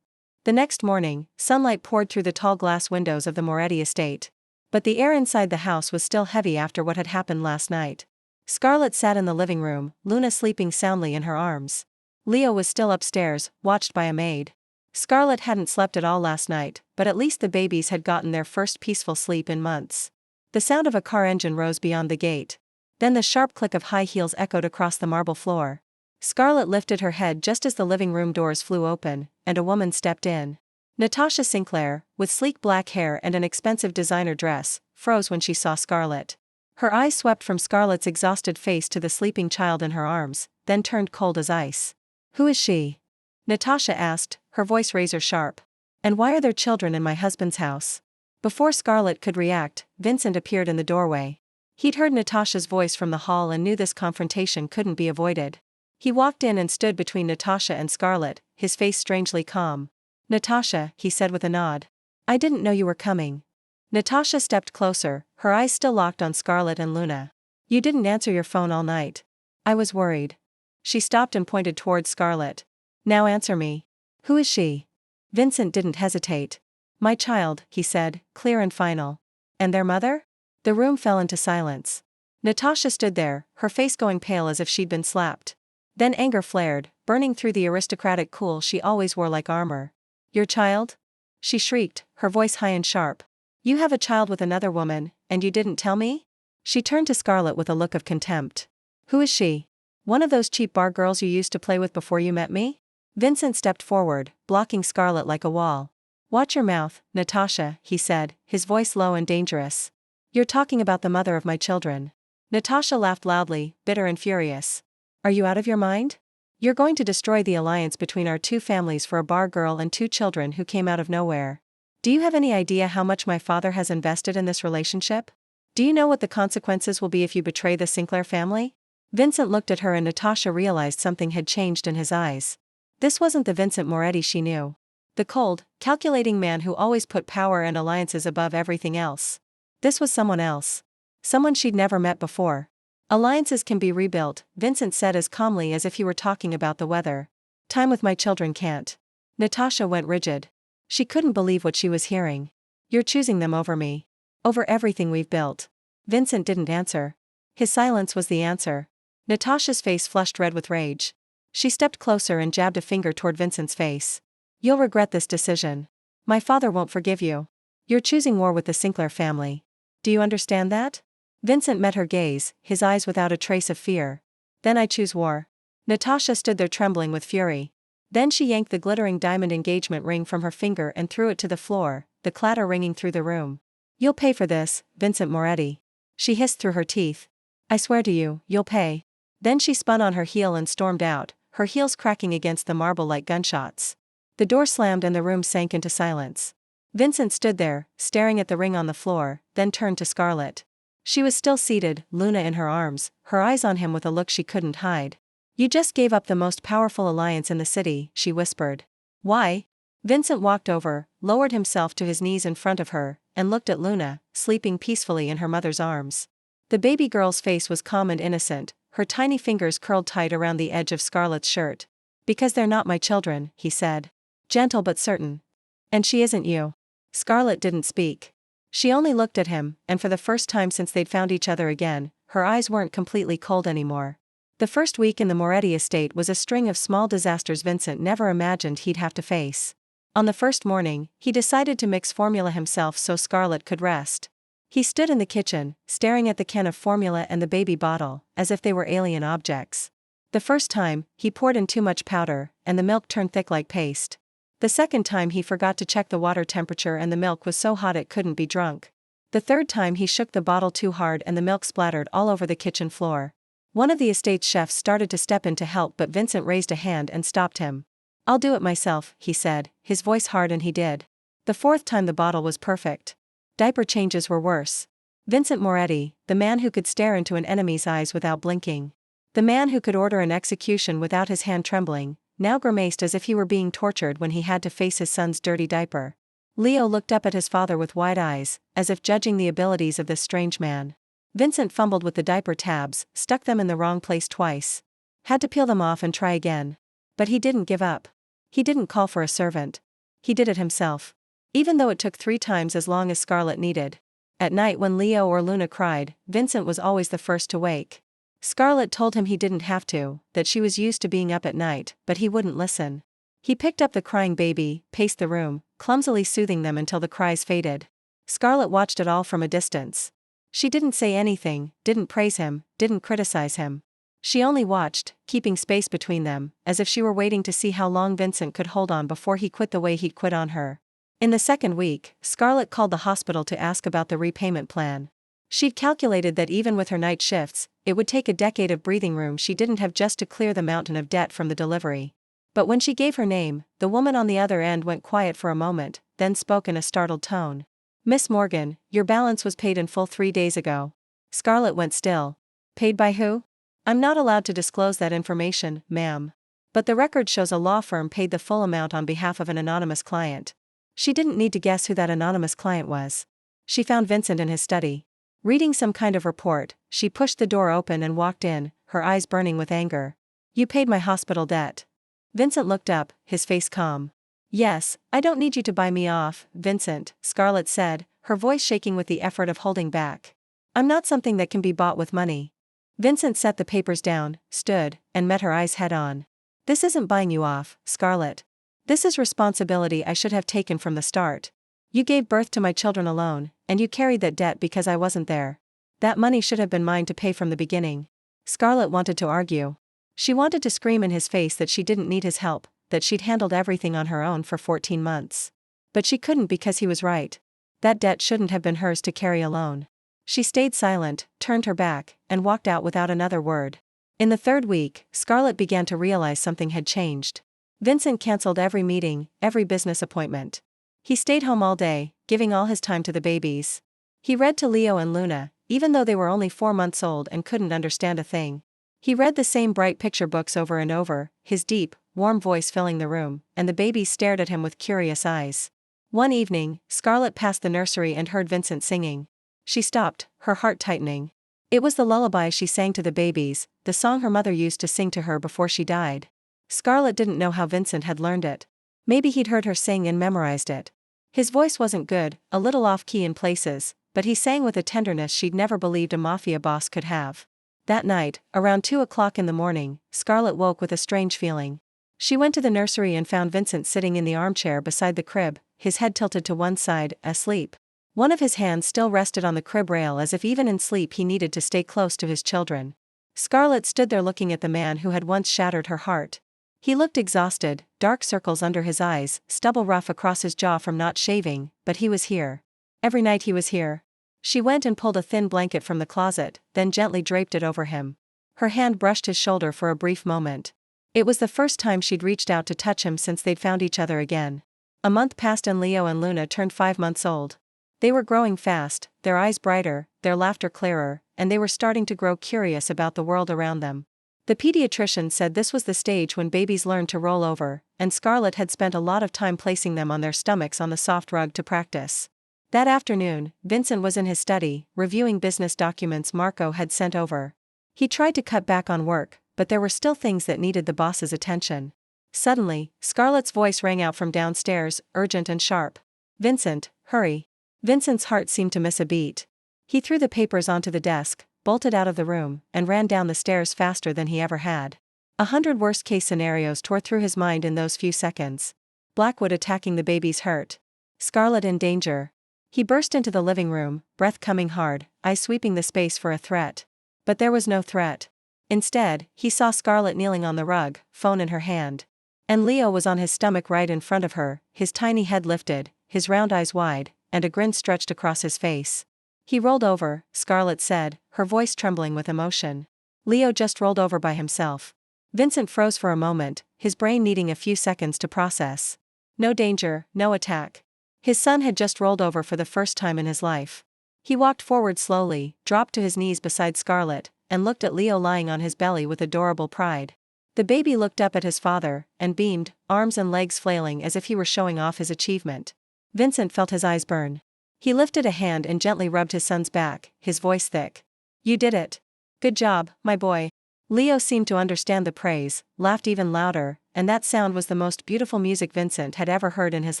The next morning, sunlight poured through the tall glass windows of the Moretti estate. But the air inside the house was still heavy after what had happened last night. Scarlet sat in the living room, Luna sleeping soundly in her arms. Leo was still upstairs, watched by a maid. Scarlet hadn't slept at all last night, but at least the babies had gotten their first peaceful sleep in months. The sound of a car engine rose beyond the gate. Then the sharp click of high heels echoed across the marble floor. Scarlet lifted her head just as the living room doors flew open, and a woman stepped in. Natasha Sinclair, with sleek black hair and an expensive designer dress, froze when she saw Scarlet. Her eyes swept from Scarlet's exhausted face to the sleeping child in her arms, then turned cold as ice. "Who is she?" Natasha asked, her voice razor sharp. "And why are there children in my husband's house?" Before Scarlet could react, Vincent appeared in the doorway. He'd heard Natasha's voice from the hall and knew this confrontation couldn't be avoided. He walked in and stood between Natasha and Scarlet, his face strangely calm. "Natasha," he said with a nod. "I didn't know you were coming." Natasha stepped closer, her eyes still locked on Scarlet and Luna. "You didn't answer your phone all night. I was worried." She stopped and pointed towards Scarlet. "Now answer me. Who is she?" Vincent didn't hesitate. "My child," he said, clear and final. "And their mother?" The room fell into silence. Natasha stood there, her face going pale as if she'd been slapped. Then anger flared, burning through the aristocratic cool she always wore like armor. "Your child?" she shrieked, her voice high and sharp. "You have a child with another woman, and you didn't tell me?" She turned to Scarlet with a look of contempt. "Who is she? One of those cheap bar girls you used to play with before you met me?" Vincent stepped forward, blocking Scarlet like a wall. "Watch your mouth, Natasha," he said, his voice low and dangerous. "You're talking about the mother of my children." Natasha laughed loudly, bitter and furious. "Are you out of your mind? You're going to destroy the alliance between our two families for a bar girl and two children who came out of nowhere. Do you have any idea how much my father has invested in this relationship? Do you know what the consequences will be if you betray the Sinclair family?" Vincent looked at her and Natasha realized something had changed in his eyes. This wasn't the Vincent Moretti she knew. The cold, calculating man who always put power and alliances above everything else. This was someone else. Someone she'd never met before. "Alliances can be rebuilt," Vincent said as calmly as if he were talking about the weather. "Time with my children can't." Natasha went rigid. She couldn't believe what she was hearing. "You're choosing them over me. Over everything we've built." Vincent didn't answer. His silence was the answer. Natasha's face flushed red with rage. She stepped closer and jabbed a finger toward Vincent's face. "You'll regret this decision. My father won't forgive you. You're choosing war with the Sinclair family. Do you understand that?" Vincent met her gaze, his eyes without a trace of fear. "Then I choose war." Natasha stood there trembling with fury. Then she yanked the glittering diamond engagement ring from her finger and threw it to the floor, the clatter ringing through the room. "You'll pay for this, Vincent Moretti." She hissed through her teeth. "I swear to you, you'll pay." Then she spun on her heel and stormed out, her heels cracking against the marble like gunshots. The door slammed and the room sank into silence. Vincent stood there, staring at the ring on the floor, then turned to Scarlet. She was still seated, Luna in her arms, her eyes on him with a look she couldn't hide. "You just gave up the most powerful alliance in the city," she whispered. "Why?" Vincent walked over, lowered himself to his knees in front of her, and looked at Luna, sleeping peacefully in her mother's arms. The baby girl's face was calm and innocent, her tiny fingers curled tight around the edge of Scarlet's shirt. "Because they're not my children," he said. Gentle but certain. "And she isn't you." Scarlet didn't speak. She only looked at him, and for the first time since they'd found each other again, her eyes weren't completely cold anymore. The first week in the Moretti estate was a string of small disasters Vincent never imagined he'd have to face. On the first morning, he decided to mix formula himself so Scarlet could rest. He stood in the kitchen, staring at the can of formula and the baby bottle, as if they were alien objects. The first time, he poured in too much powder, and the milk turned thick like paste. The second time he forgot to check the water temperature and the milk was so hot it couldn't be drunk. The third time he shook the bottle too hard and the milk splattered all over the kitchen floor. One of the estate's chefs started to step in to help, but Vincent raised a hand and stopped him. "I'll do it myself," he said, his voice hard, and he did. The fourth time the bottle was perfect. Diaper changes were worse. Vincent Moretti, the man who could stare into an enemy's eyes without blinking. The man who could order an execution without his hand trembling, now grimaced as if he were being tortured when he had to face his son's dirty diaper. Leo looked up at his father with wide eyes, as if judging the abilities of this strange man. Vincent fumbled with the diaper tabs, stuck them in the wrong place twice. Had to peel them off and try again. But he didn't give up. He didn't call for a servant. He did it himself. Even though it took 3 times as long as Scarlet needed. At night when Leo or Luna cried, Vincent was always the first to wake. Scarlet told him he didn't have to, that she was used to being up at night, but he wouldn't listen. He picked up the crying baby, paced the room, clumsily soothing them until the cries faded. Scarlet watched it all from a distance. She didn't say anything, didn't praise him, didn't criticize him. She only watched, keeping space between them, as if she were waiting to see how long Vincent could hold on before he quit the way he'd quit on her. In the second week, Scarlet called the hospital to ask about the repayment plan. She'd calculated that even with her night shifts, it would take a decade of breathing room she didn't have just to clear the mountain of debt from the delivery. But when she gave her name, the woman on the other end went quiet for a moment, then spoke in a startled tone. "Miss Morgan, your balance was paid in full 3 days ago." Scarlet went still. "Paid by who?" "I'm not allowed to disclose that information, ma'am. But the record shows a law firm paid the full amount on behalf of an anonymous client." She didn't need to guess who that anonymous client was. She found Vincent in his study. Reading some kind of report, she pushed the door open and walked in, her eyes burning with anger. "You paid my hospital debt." Vincent looked up, his face calm. "Yes, I don't need you to buy me off, Vincent," Scarlet said, her voice shaking with the effort of holding back. "I'm not something that can be bought with money." Vincent set the papers down, stood, and met her eyes head on. "This isn't buying you off, Scarlet. This is responsibility I should have taken from the start. You gave birth to my children alone, and you carried that debt because I wasn't there. That money should have been mine to pay from the beginning." Scarlet wanted to argue. She wanted to scream in his face that she didn't need his help, that she'd handled everything on her own for 14 months. But she couldn't because he was right. That debt shouldn't have been hers to carry alone. She stayed silent, turned her back, and walked out without another word. In the third week, Scarlet began to realize something had changed. Vincent canceled every meeting, every business appointment. He stayed home all day, giving all his time to the babies. He read to Leo and Luna, even though they were only 4 months old and couldn't understand a thing. He read the same bright picture books over and over, his deep, warm voice filling the room, and the babies stared at him with curious eyes. One evening, Scarlet passed the nursery and heard Vincent singing. She stopped, her heart tightening. It was the lullaby she sang to the babies, the song her mother used to sing to her before she died. Scarlet didn't know how Vincent had learned it. Maybe he'd heard her sing and memorized it. His voice wasn't good, a little off-key in places, but he sang with a tenderness she'd never believed a mafia boss could have. That night, around 2 o'clock in the morning, Scarlet woke with a strange feeling. She went to the nursery and found Vincent sitting in the armchair beside the crib, his head tilted to one side, asleep. One of his hands still rested on the crib rail as if even in sleep he needed to stay close to his children. Scarlet stood there looking at the man who had once shattered her heart. He looked exhausted, dark circles under his eyes, stubble rough across his jaw from not shaving, but he was here. Every night he was here. She went and pulled a thin blanket from the closet, then gently draped it over him. Her hand brushed his shoulder for a brief moment. It was the first time she'd reached out to touch him since they'd found each other again. A month passed and Leo and Luna turned 5 months old. They were growing fast, their eyes brighter, their laughter clearer, and they were starting to grow curious about the world around them. The pediatrician said this was the stage when babies learn to roll over, and Scarlet had spent a lot of time placing them on their stomachs on the soft rug to practice. That afternoon, Vincent was in his study, reviewing business documents Marco had sent over. He tried to cut back on work, but there were still things that needed the boss's attention. Suddenly, Scarlet's voice rang out from downstairs, urgent and sharp. "Vincent, hurry." Vincent's heart seemed to miss a beat. He threw the papers onto the desk, bolted out of the room, and ran down the stairs faster than he ever had. 100 worst-case scenarios tore through his mind in those few seconds. Blackwood attacking the baby's hurt. Scarlet in danger. He burst into the living room, breath coming hard, eyes sweeping the space for a threat. But there was no threat. Instead, he saw Scarlet kneeling on the rug, phone in her hand. And Leo was on his stomach right in front of her, his tiny head lifted, his round eyes wide, and a grin stretched across his face. "He rolled over," Scarlet said, her voice trembling with emotion. "Leo just rolled over by himself." Vincent froze for a moment, his brain needing a few seconds to process. No danger, no attack. His son had just rolled over for the first time in his life. He walked forward slowly, dropped to his knees beside Scarlet, and looked at Leo lying on his belly with adorable pride. The baby looked up at his father, and beamed, arms and legs flailing as if he were showing off his achievement. Vincent felt his eyes burn. He lifted a hand and gently rubbed his son's back, his voice thick. "You did it. Good job, my boy." Leo seemed to understand the praise, laughed even louder, and that sound was the most beautiful music Vincent had ever heard in his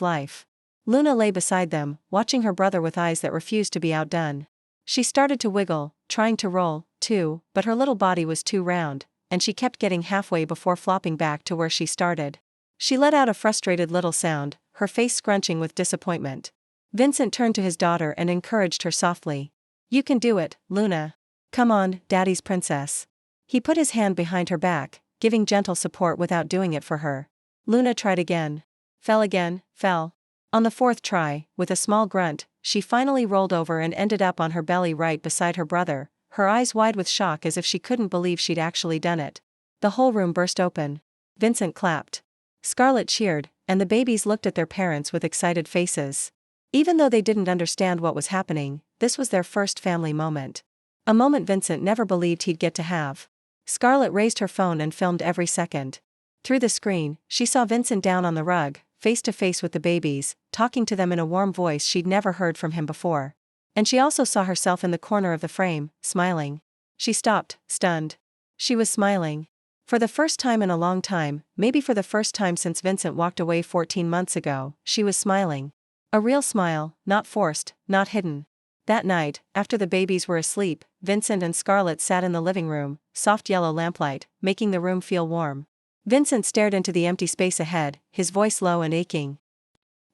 life. Luna lay beside them, watching her brother with eyes that refused to be outdone. She started to wiggle, trying to roll, too, but her little body was too round, and she kept getting halfway before flopping back to where she started. She let out a frustrated little sound, her face scrunching with disappointment. Vincent turned to his daughter and encouraged her softly. "You can do it, Luna. Come on, Daddy's princess." He put his hand behind her back, giving gentle support without doing it for her. Luna tried again. Fell again, fell. On the 4th try, with a small grunt, she finally rolled over and ended up on her belly right beside her brother, her eyes wide with shock as if she couldn't believe she'd actually done it. The whole room burst open. Vincent clapped. Scarlet cheered, and the babies looked at their parents with excited faces. Even though they didn't understand what was happening, this was their first family moment. A moment Vincent never believed he'd get to have. Scarlet raised her phone and filmed every second. Through the screen, she saw Vincent down on the rug, face to face with the babies, talking to them in a warm voice she'd never heard from him before. And she also saw herself in the corner of the frame, smiling. She stopped, stunned. She was smiling. For the first time in a long time, maybe for the first time since Vincent walked away 14 months ago, she was smiling. A real smile, not forced, not hidden. That night, after the babies were asleep, Vincent and Scarlet sat in the living room, soft yellow lamplight, making the room feel warm. Vincent stared into the empty space ahead, his voice low and aching.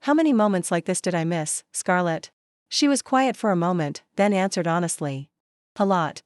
"How many moments like this did I miss, Scarlet?" She was quiet for a moment, then answered honestly. "A lot."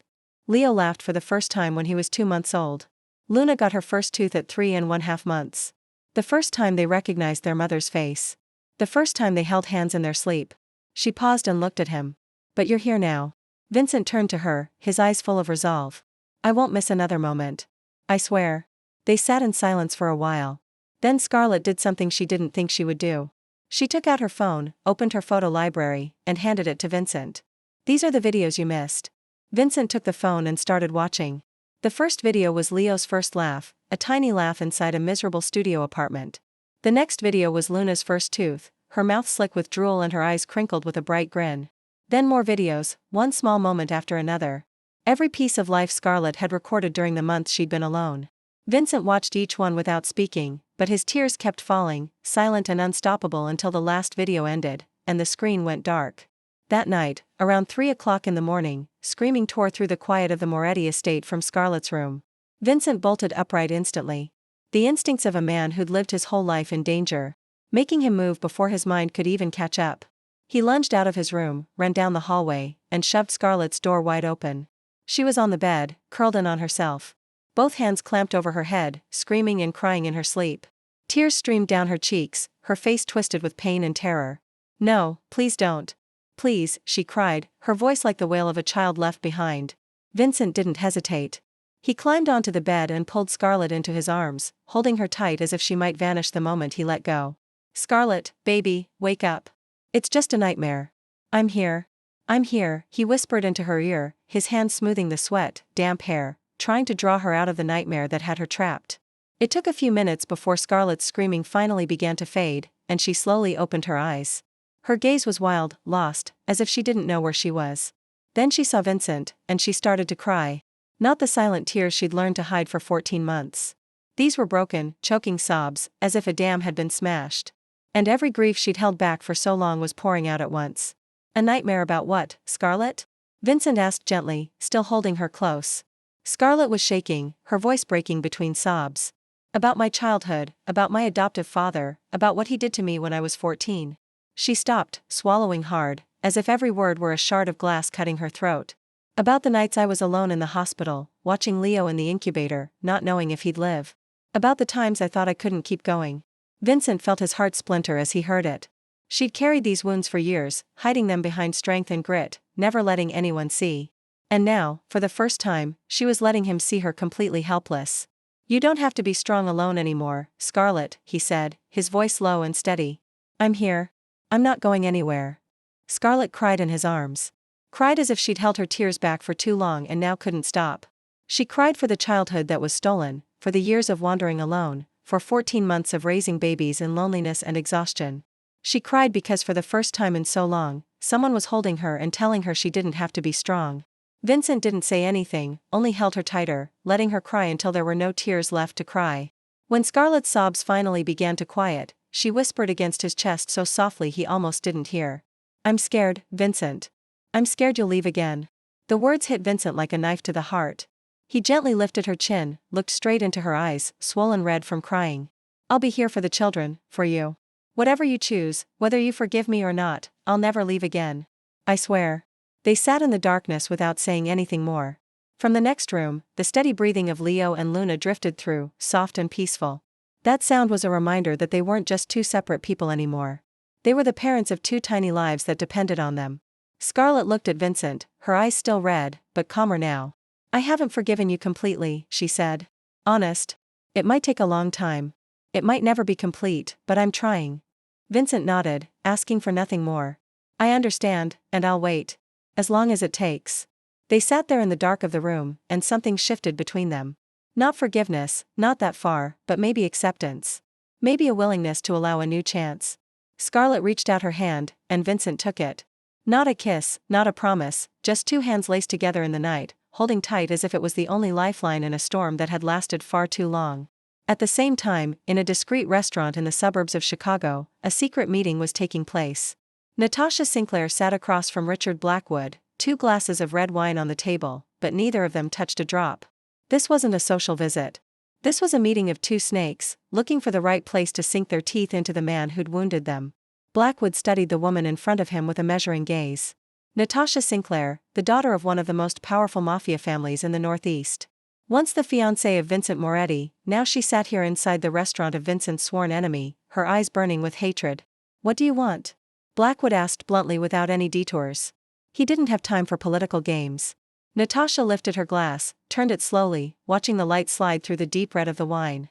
Leo laughed for the first time when he was 2 months old. Luna got her first tooth at 3½ months. The first time they recognized their mother's face. The first time they held hands in their sleep. She paused and looked at him. "But you're here now." Vincent turned to her, his eyes full of resolve. "I won't miss another moment. I swear." They sat in silence for a while. Then Scarlet did something she didn't think she would do. She took out her phone, opened her photo library, and handed it to Vincent. "These are the videos you missed." Vincent took the phone and started watching. The first video was Leo's first laugh, a tiny laugh inside a miserable studio apartment. The next video was Luna's first tooth, her mouth slick with drool and her eyes crinkled with a bright grin. Then more videos, one small moment after another. Every piece of life Scarlet had recorded during the months she'd been alone. Vincent watched each one without speaking, but his tears kept falling, silent and unstoppable until the last video ended, and the screen went dark. That night, around 3 o'clock in the morning, screaming tore through the quiet of the Moretti estate from Scarlet's room. Vincent bolted upright instantly. The instincts of a man who'd lived his whole life in danger, making him move before his mind could even catch up. He lunged out of his room, ran down the hallway, and shoved Scarlet's door wide open. She was on the bed, curled in on herself. Both hands clamped over her head, screaming and crying in her sleep. Tears streamed down her cheeks, her face twisted with pain and terror. "No, please don't. Please," she cried, her voice like the wail of a child left behind. Vincent didn't hesitate. He climbed onto the bed and pulled Scarlet into his arms, holding her tight as if she might vanish the moment he let go. "Scarlet, baby, wake up. It's just a nightmare. I'm here. I'm here," he whispered into her ear, his hand smoothing the sweat, damp hair, trying to draw her out of the nightmare that had her trapped. It took a few minutes before Scarlet's screaming finally began to fade, and she slowly opened her eyes. Her gaze was wild, lost, as if she didn't know where she was. Then she saw Vincent, and she started to cry. Not the silent tears she'd learned to hide for 14 months. These were broken, choking sobs, as if a dam had been smashed. And every grief she'd held back for so long was pouring out at once. "A nightmare about what, Scarlet?" Vincent asked gently, still holding her close. Scarlet was shaking, her voice breaking between sobs. "About my childhood, about my adoptive father, about what he did to me when I was 14. She stopped, swallowing hard, as if every word were a shard of glass cutting her throat. "About the nights I was alone in the hospital, watching Leo in the incubator, not knowing if he'd live. About the times I thought I couldn't keep going." Vincent felt his heart splinter as he heard it. She'd carried these wounds for years, hiding them behind strength and grit, never letting anyone see. And now, for the first time, she was letting him see her completely helpless. "You don't have to be strong alone anymore, Scarlet," he said, his voice low and steady. "I'm here. I'm not going anywhere." Scarlet cried in his arms. Cried as if she'd held her tears back for too long and now couldn't stop. She cried for the childhood that was stolen, for the years of wandering alone, for 14 months of raising babies in loneliness and exhaustion. She cried because for the first time in so long, someone was holding her and telling her she didn't have to be strong. Vincent didn't say anything, only held her tighter, letting her cry until there were no tears left to cry. When Scarlet's sobs finally began to quiet, she whispered against his chest so softly he almost didn't hear. "I'm scared, Vincent. I'm scared you'll leave again." The words hit Vincent like a knife to the heart. He gently lifted her chin, looked straight into her eyes, swollen red from crying. "I'll be here for the children, for you. Whatever you choose, whether you forgive me or not, I'll never leave again. I swear." They sat in the darkness without saying anything more. From the next room, the steady breathing of Leo and Luna drifted through, soft and peaceful. That sound was a reminder that they weren't just two separate people anymore. They were the parents of two tiny lives that depended on them. Scarlet looked at Vincent, her eyes still red, but calmer now. "I haven't forgiven you completely," she said. "Honest. It might take a long time. It might never be complete, but I'm trying." Vincent nodded, asking for nothing more. "I understand, and I'll wait. As long as it takes." They sat there in the dark of the room, and something shifted between them. Not forgiveness, not that far, but maybe acceptance. Maybe a willingness to allow a new chance. Scarlet reached out her hand, and Vincent took it. Not a kiss, not a promise, just two hands laced together in the night, holding tight as if it was the only lifeline in a storm that had lasted far too long. At the same time, in a discreet restaurant in the suburbs of Chicago, a secret meeting was taking place. Natasha Sinclair sat across from Richard Blackwood, 2 glasses of red wine on the table, but neither of them touched a drop. This wasn't a social visit. This was a meeting of two snakes, looking for the right place to sink their teeth into the man who'd wounded them. Blackwood studied the woman in front of him with a measuring gaze. Natasha Sinclair, the daughter of one of the most powerful Mafia families in the Northeast. Once the fiancée of Vincent Moretti, now she sat here inside the restaurant of Vincent's sworn enemy, her eyes burning with hatred. "What do you want?" Blackwood asked bluntly without any detours. He didn't have time for political games. Natasha lifted her glass, turned it slowly, watching the light slide through the deep red of the wine.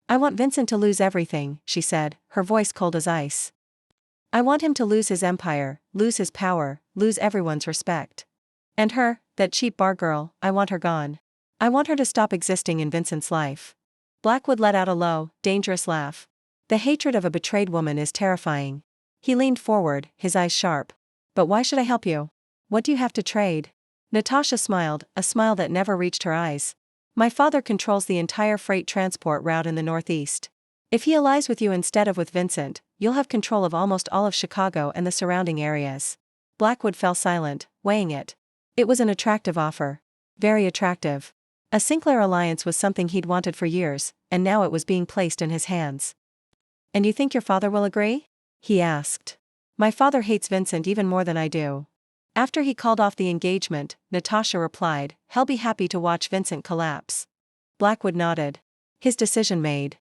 "I want Vincent to lose everything," she said, her voice cold as ice. "I want him to lose his empire, lose his power, lose everyone's respect. And her, that cheap bar girl, I want her gone. I want her to stop existing in Vincent's life." Blackwood let out a low, dangerous laugh. The hatred of a betrayed woman is terrifying. He leaned forward, his eyes sharp. "But why should I help you? What do you have to trade?" Natasha smiled, a smile that never reached her eyes. "My father controls the entire freight transport route in the Northeast. If he allies with you instead of with Vincent, you'll have control of almost all of Chicago and the surrounding areas." Blackwood fell silent, weighing it. It was an attractive offer. Very attractive. A Sinclair alliance was something he'd wanted for years, and now it was being placed in his hands. "And you think your father will agree?" he asked. "My father hates Vincent even more than I do." After he called off the engagement, Natasha replied, "He'll be happy to watch Vincent collapse." Blackwood nodded. His decision made.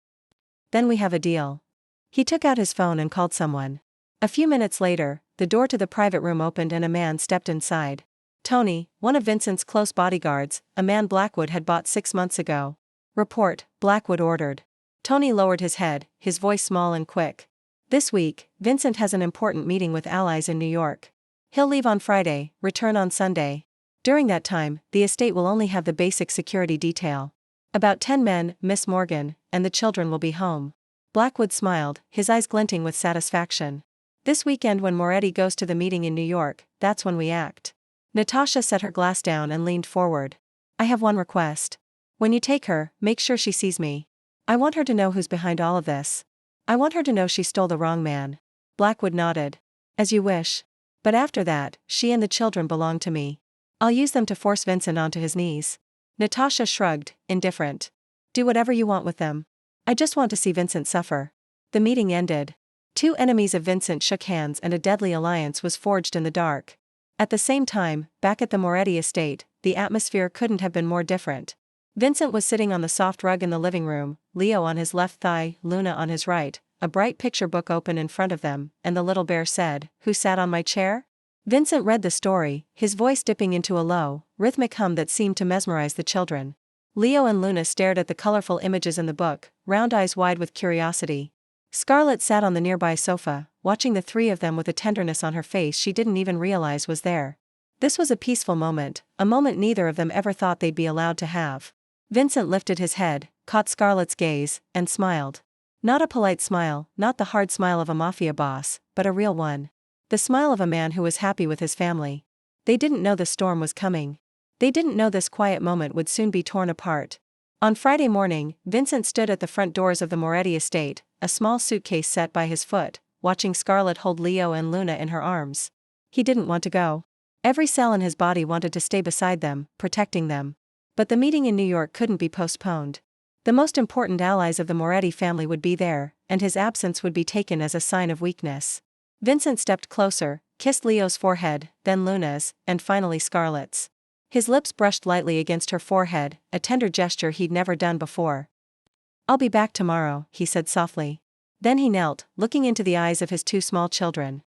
"Then we have a deal." He took out his phone and called someone. A few minutes later, the door to the private room opened and a man stepped inside. Tony, one of Vincent's close bodyguards, a man Blackwood had bought 6 months ago. Report, Blackwood ordered. Tony lowered his head, his voice small and quick. This week, Vincent has an important meeting with allies in New York. He'll leave on Friday, return on Sunday. During that time, the estate will only have the basic security detail. About 10 men, Miss Morgan, and the children will be home. Blackwood smiled, his eyes glinting with satisfaction. This weekend when Moretti goes to the meeting in New York, that's when we act. Natasha set her glass down and leaned forward. I have one request. When you take her, make sure she sees me. I want her to know who's behind all of this. I want her to know she stole the wrong man. Blackwood nodded. As you wish. But after that, she and the children belong to me. I'll use them to force Vincent onto his knees. Natasha shrugged, indifferent. Do whatever you want with them. I just want to see Vincent suffer. The meeting ended. 2 enemies of Vincent shook hands and a deadly alliance was forged in the dark. At the same time, back at the Moretti estate, the atmosphere couldn't have been more different. Vincent was sitting on the soft rug in the living room, Leo on his left thigh, Luna on his right, a bright picture book open in front of them, and the little bear said, "Who sat on my chair?" Vincent read the story, his voice dipping into a low, rhythmic hum that seemed to mesmerize the children. Leo and Luna stared at the colorful images in the book, round eyes wide with curiosity. Scarlet sat on the nearby sofa, watching the 3 of them with a tenderness on her face she didn't even realize was there. This was a peaceful moment, a moment neither of them ever thought they'd be allowed to have. Vincent lifted his head, caught Scarlet's gaze, and smiled. Not a polite smile, not the hard smile of a mafia boss, but a real one. The smile of a man who was happy with his family. They didn't know the storm was coming. They didn't know this quiet moment would soon be torn apart. On Friday morning, Vincent stood at the front doors of the Moretti estate, a small suitcase set by his foot, watching Scarlet hold Leo and Luna in her arms. He didn't want to go. Every cell in his body wanted to stay beside them, protecting them. But the meeting in New York couldn't be postponed. The most important allies of the Moretti family would be there, and his absence would be taken as a sign of weakness. Vincent stepped closer, kissed Leo's forehead, then Luna's, and finally Scarlet's. His lips brushed lightly against her forehead, a tender gesture he'd never done before. "I'll be back tomorrow," he said softly. Then he knelt, looking into the eyes of his 2 small children.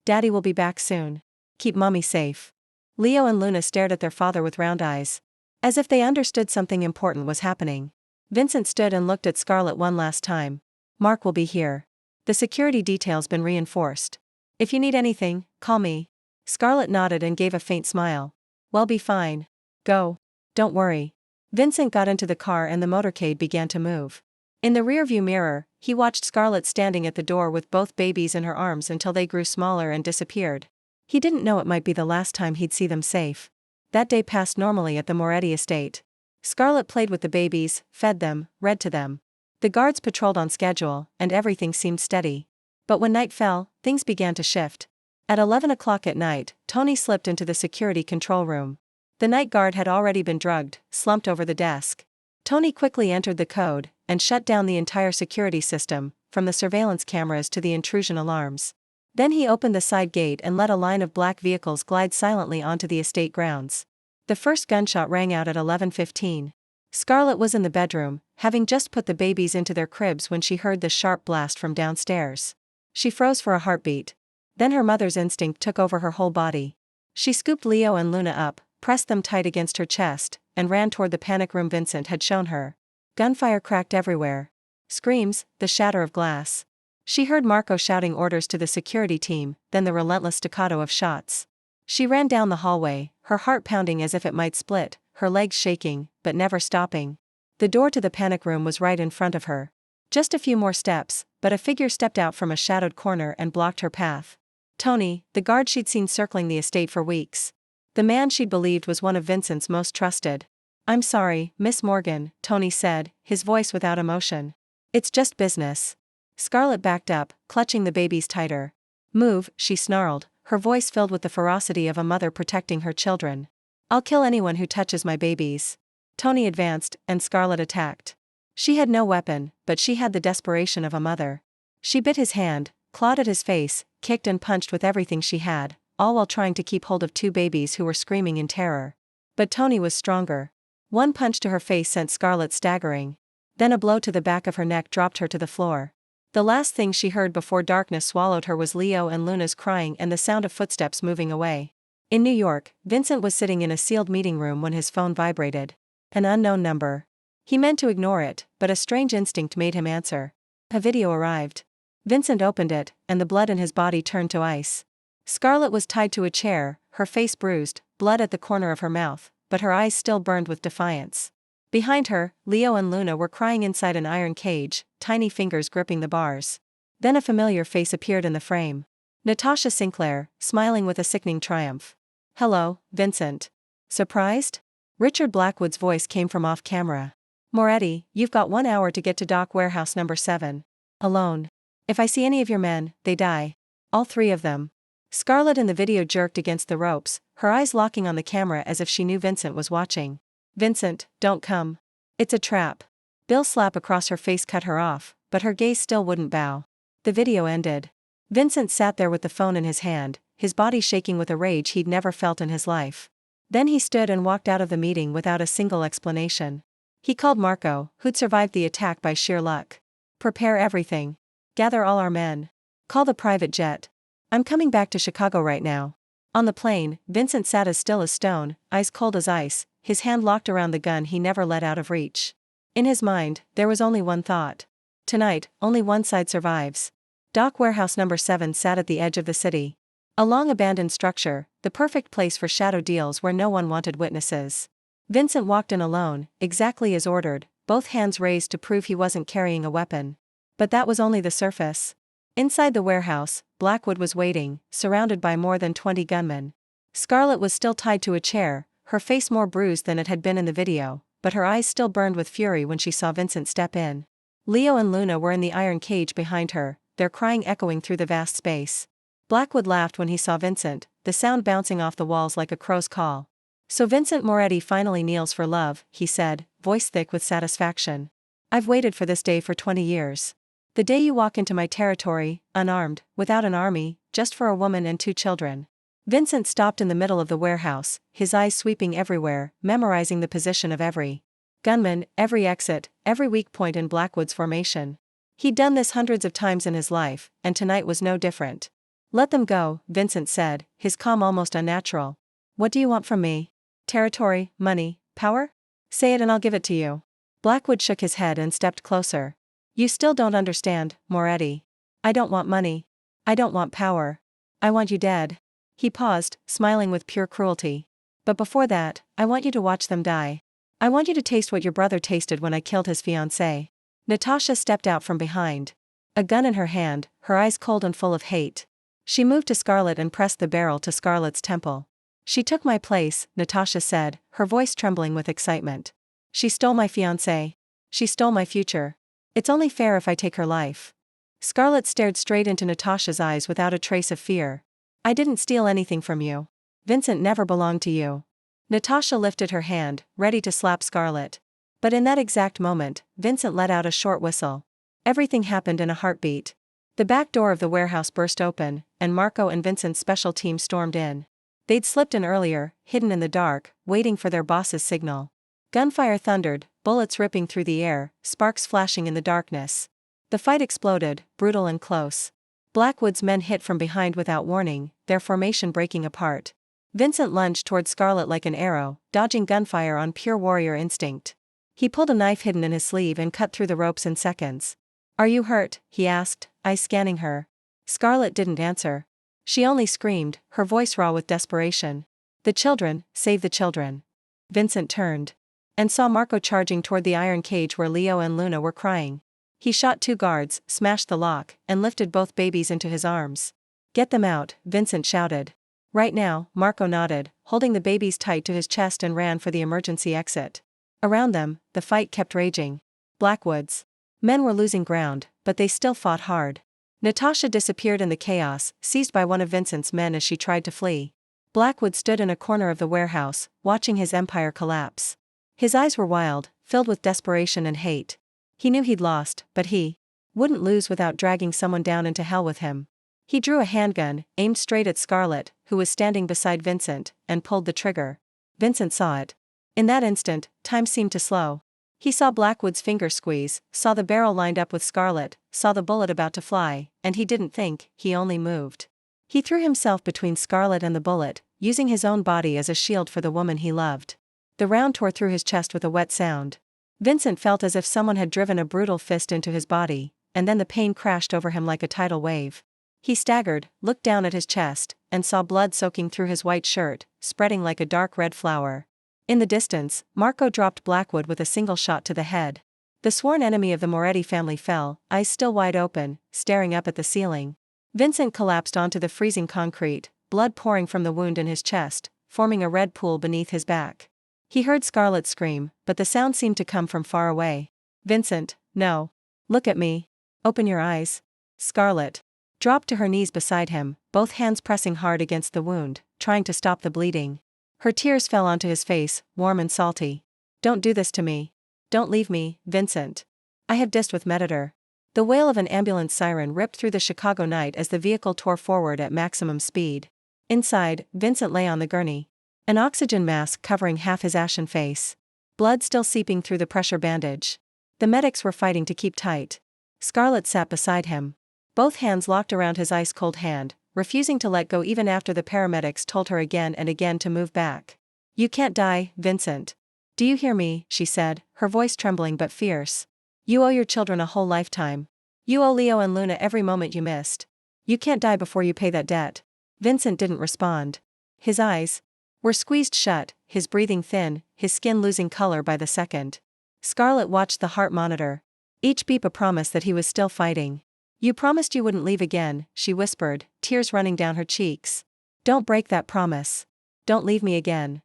"Daddy will be back soon. Keep Mommy safe." Leo and Luna stared at their father with round eyes. As if they understood something important was happening. Vincent stood and looked at Scarlet one last time. "Mark will be here. The security detail's been reinforced. If you need anything, call me." Scarlet nodded and gave a faint smile. "We'll be fine. Go. Don't worry." Vincent got into the car and the motorcade began to move. In the rearview mirror, he watched Scarlet standing at the door with both babies in her arms until they grew smaller and disappeared. He didn't know it might be the last time he'd see them safe. That day passed normally at the Moretti estate. Scarlet played with the babies, fed them, read to them. The guards patrolled on schedule, and everything seemed steady. But when night fell, things began to shift. At 11 o'clock at night, Tony slipped into the security control room. The night guard had already been drugged, slumped over the desk. Tony quickly entered the code, and shut down the entire security system, from the surveillance cameras to the intrusion alarms. Then he opened the side gate and let a line of black vehicles glide silently onto the estate grounds. The first gunshot rang out at 11:15. Scarlet was in the bedroom, having just put the babies into their cribs when she heard the sharp blast from downstairs. She froze for a heartbeat. Then her mother's instinct took over her whole body. She scooped Leo and Luna up, pressed them tight against her chest, and ran toward the panic room Vincent had shown her. Gunfire cracked everywhere. Screams, the shatter of glass. She heard Marco shouting orders to the security team, then the relentless staccato of shots. She ran down the hallway, her heart pounding as if it might split, her legs shaking, but never stopping. The door to the panic room was right in front of her. Just a few more steps, but a figure stepped out from a shadowed corner and blocked her path. Tony, the guard she'd seen circling the estate for weeks. The man she'd believed was one of Vincent's most trusted. "I'm sorry, Miss Morgan," Tony said, his voice without emotion. "It's just business." Scarlet backed up, clutching the babies tighter. "Move," she snarled, her voice filled with the ferocity of a mother protecting her children. "I'll kill anyone who touches my babies." Tony advanced, and Scarlet attacked. She had no weapon, but she had the desperation of a mother. She bit his hand, clawed at his face, kicked and punched with everything she had, all while trying to keep hold of 2 babies who were screaming in terror. But Tony was stronger. One punch to her face sent Scarlet staggering. Then a blow to the back of her neck dropped her to the floor. The last thing she heard before darkness swallowed her was Leo and Luna's crying and the sound of footsteps moving away. In New York, Vincent was sitting in a sealed meeting room when his phone vibrated. An unknown number. He meant to ignore it, but a strange instinct made him answer. A video arrived. Vincent opened it, and the blood in his body turned to ice. Scarlet was tied to a chair, her face bruised, blood at the corner of her mouth, but her eyes still burned with defiance. Behind her, Leo and Luna were crying inside an iron cage, tiny fingers gripping the bars. Then a familiar face appeared in the frame. Natasha Sinclair, smiling with a sickening triumph. "Hello, Vincent. Surprised?" Richard Blackwood's voice came from off-camera. "Moretti, you've got 1 hour to get to dock warehouse number 7. Alone. If I see any of your men, they die. All 3 of them." Scarlet in the video jerked against the ropes, her eyes locking on the camera as if she knew Vincent was watching. "Vincent, don't come. It's a trap." Bill's slap across her face cut her off, but her gaze still wouldn't bow. The video ended. Vincent sat there with the phone in his hand, his body shaking with a rage he'd never felt in his life. Then he stood and walked out of the meeting without a single explanation. He called Marco, who'd survived the attack by sheer luck. "Prepare everything. Gather all our men. Call the private jet. I'm coming back to Chicago right now." On the plane, Vincent sat as still as stone, eyes cold as ice, his hand locked around the gun he never let out of reach. In his mind, there was only one thought. Tonight, only one side survives. Dock warehouse number 7 sat at the edge of the city. A long-abandoned structure, the perfect place for shadow deals where no one wanted witnesses. Vincent walked in alone, exactly as ordered, both hands raised to prove he wasn't carrying a weapon. But that was only the surface. Inside the warehouse, Blackwood was waiting, surrounded by more than 20 gunmen. Scarlet was still tied to a chair, her face more bruised than it had been in the video, but her eyes still burned with fury when she saw Vincent step in. Leo and Luna were in the iron cage behind her, their crying echoing through the vast space. Blackwood laughed when he saw Vincent, the sound bouncing off the walls like a crow's call. "So Vincent Moretti finally kneels for love," he said, voice thick with satisfaction. "I've waited for this day for 20 years. The day you walk into my territory, unarmed, without an army, just for a woman and 2 children." Vincent stopped in the middle of the warehouse, his eyes sweeping everywhere, memorizing the position of every gunman, every exit, every weak point in Blackwood's formation. He'd done this hundreds of times in his life, and tonight was no different. "Let them go," Vincent said, his calm almost unnatural. "What do you want from me? Territory, money, power? Say it and I'll give it to you." Blackwood shook his head and stepped closer. "You still don't understand, Moretti. I don't want money. I don't want power. I want you dead." He paused, smiling with pure cruelty. "But before that, I want you to watch them die. I want you to taste what your brother tasted when I killed his fiancée." Natasha stepped out from behind. A gun in her hand, her eyes cold and full of hate. She moved to Scarlet and pressed the barrel to Scarlet's temple. "She took my place," Natasha said, her voice trembling with excitement. "She stole my fiancé. She stole my future. It's only fair if I take her life." Scarlet stared straight into Natasha's eyes without a trace of fear. "I didn't steal anything from you. Vincent never belonged to you." Natasha lifted her hand, ready to slap Scarlet. But in that exact moment, Vincent let out a short whistle. Everything happened in a heartbeat. The back door of the warehouse burst open, and Marco and Vincent's special team stormed in. They'd slipped in earlier, hidden in the dark, waiting for their boss's signal. Gunfire thundered, bullets ripping through the air, sparks flashing in the darkness. The fight exploded, brutal and close. Blackwood's men hit from behind without warning, their formation breaking apart. Vincent lunged toward Scarlet like an arrow, dodging gunfire on pure warrior instinct. He pulled a knife hidden in his sleeve and cut through the ropes in seconds. "Are you hurt?" he asked, eyes scanning her. Scarlet didn't answer. She only screamed, her voice raw with desperation. "The children, save the children." Vincent turned and saw Marco charging toward the iron cage where Leo and Luna were crying. He shot 2 guards, smashed the lock, and lifted both babies into his arms. "Get them out," Vincent shouted. "Right now," Marco nodded, holding the babies tight to his chest and ran for the emergency exit. Around them, the fight kept raging. Blackwood's men were losing ground, but they still fought hard. Natasha disappeared in the chaos, seized by one of Vincent's men as she tried to flee. Blackwood stood in a corner of the warehouse, watching his empire collapse. His eyes were wild, filled with desperation and hate. He knew he'd lost, but he wouldn't lose without dragging someone down into hell with him. He drew a handgun, aimed straight at Scarlet, who was standing beside Vincent, and pulled the trigger. Vincent saw it. In that instant, time seemed to slow. He saw Blackwood's finger squeeze, saw the barrel lined up with Scarlet, saw the bullet about to fly, and he didn't think, he only moved. He threw himself between Scarlet and the bullet, using his own body as a shield for the woman he loved. The round tore through his chest with a wet sound. Vincent felt as if someone had driven a brutal fist into his body, and then the pain crashed over him like a tidal wave. He staggered, looked down at his chest, and saw blood soaking through his white shirt, spreading like a dark red flower. In the distance, Marco dropped Blackwood with a single shot to the head. The sworn enemy of the Moretti family fell, eyes still wide open, staring up at the ceiling. Vincent collapsed onto the freezing concrete, blood pouring from the wound in his chest, forming a red pool beneath his back. He heard Scarlet scream, but the sound seemed to come from far away. "Vincent, no. Look at me. Open your eyes." Scarlet dropped to her knees beside him, both hands pressing hard against the wound, trying to stop the bleeding. Her tears fell onto his face, warm and salty. "Don't do this to me. Don't leave me, Vincent. I have dissed with Meditor." The wail of an ambulance siren ripped through the Chicago night as the vehicle tore forward at maximum speed. Inside, Vincent lay on the gurney. An oxygen mask covering half his ashen face. Blood still seeping through the pressure bandage. The medics were fighting to keep tight. Scarlet sat beside him. Both hands locked around his ice-cold hand, refusing to let go even after the paramedics told her again and again to move back. "You can't die, Vincent. Do you hear me?" she said, her voice trembling but fierce. "You owe your children a whole lifetime. You owe Leo and Luna every moment you missed. You can't die before you pay that debt." Vincent didn't respond. His eyes were squeezed shut, his breathing thin, his skin losing color by the second. Scarlet watched the heart monitor. Each beep a promise that he was still fighting. "You promised you wouldn't leave again," she whispered, tears running down her cheeks. "Don't break that promise. Don't leave me again."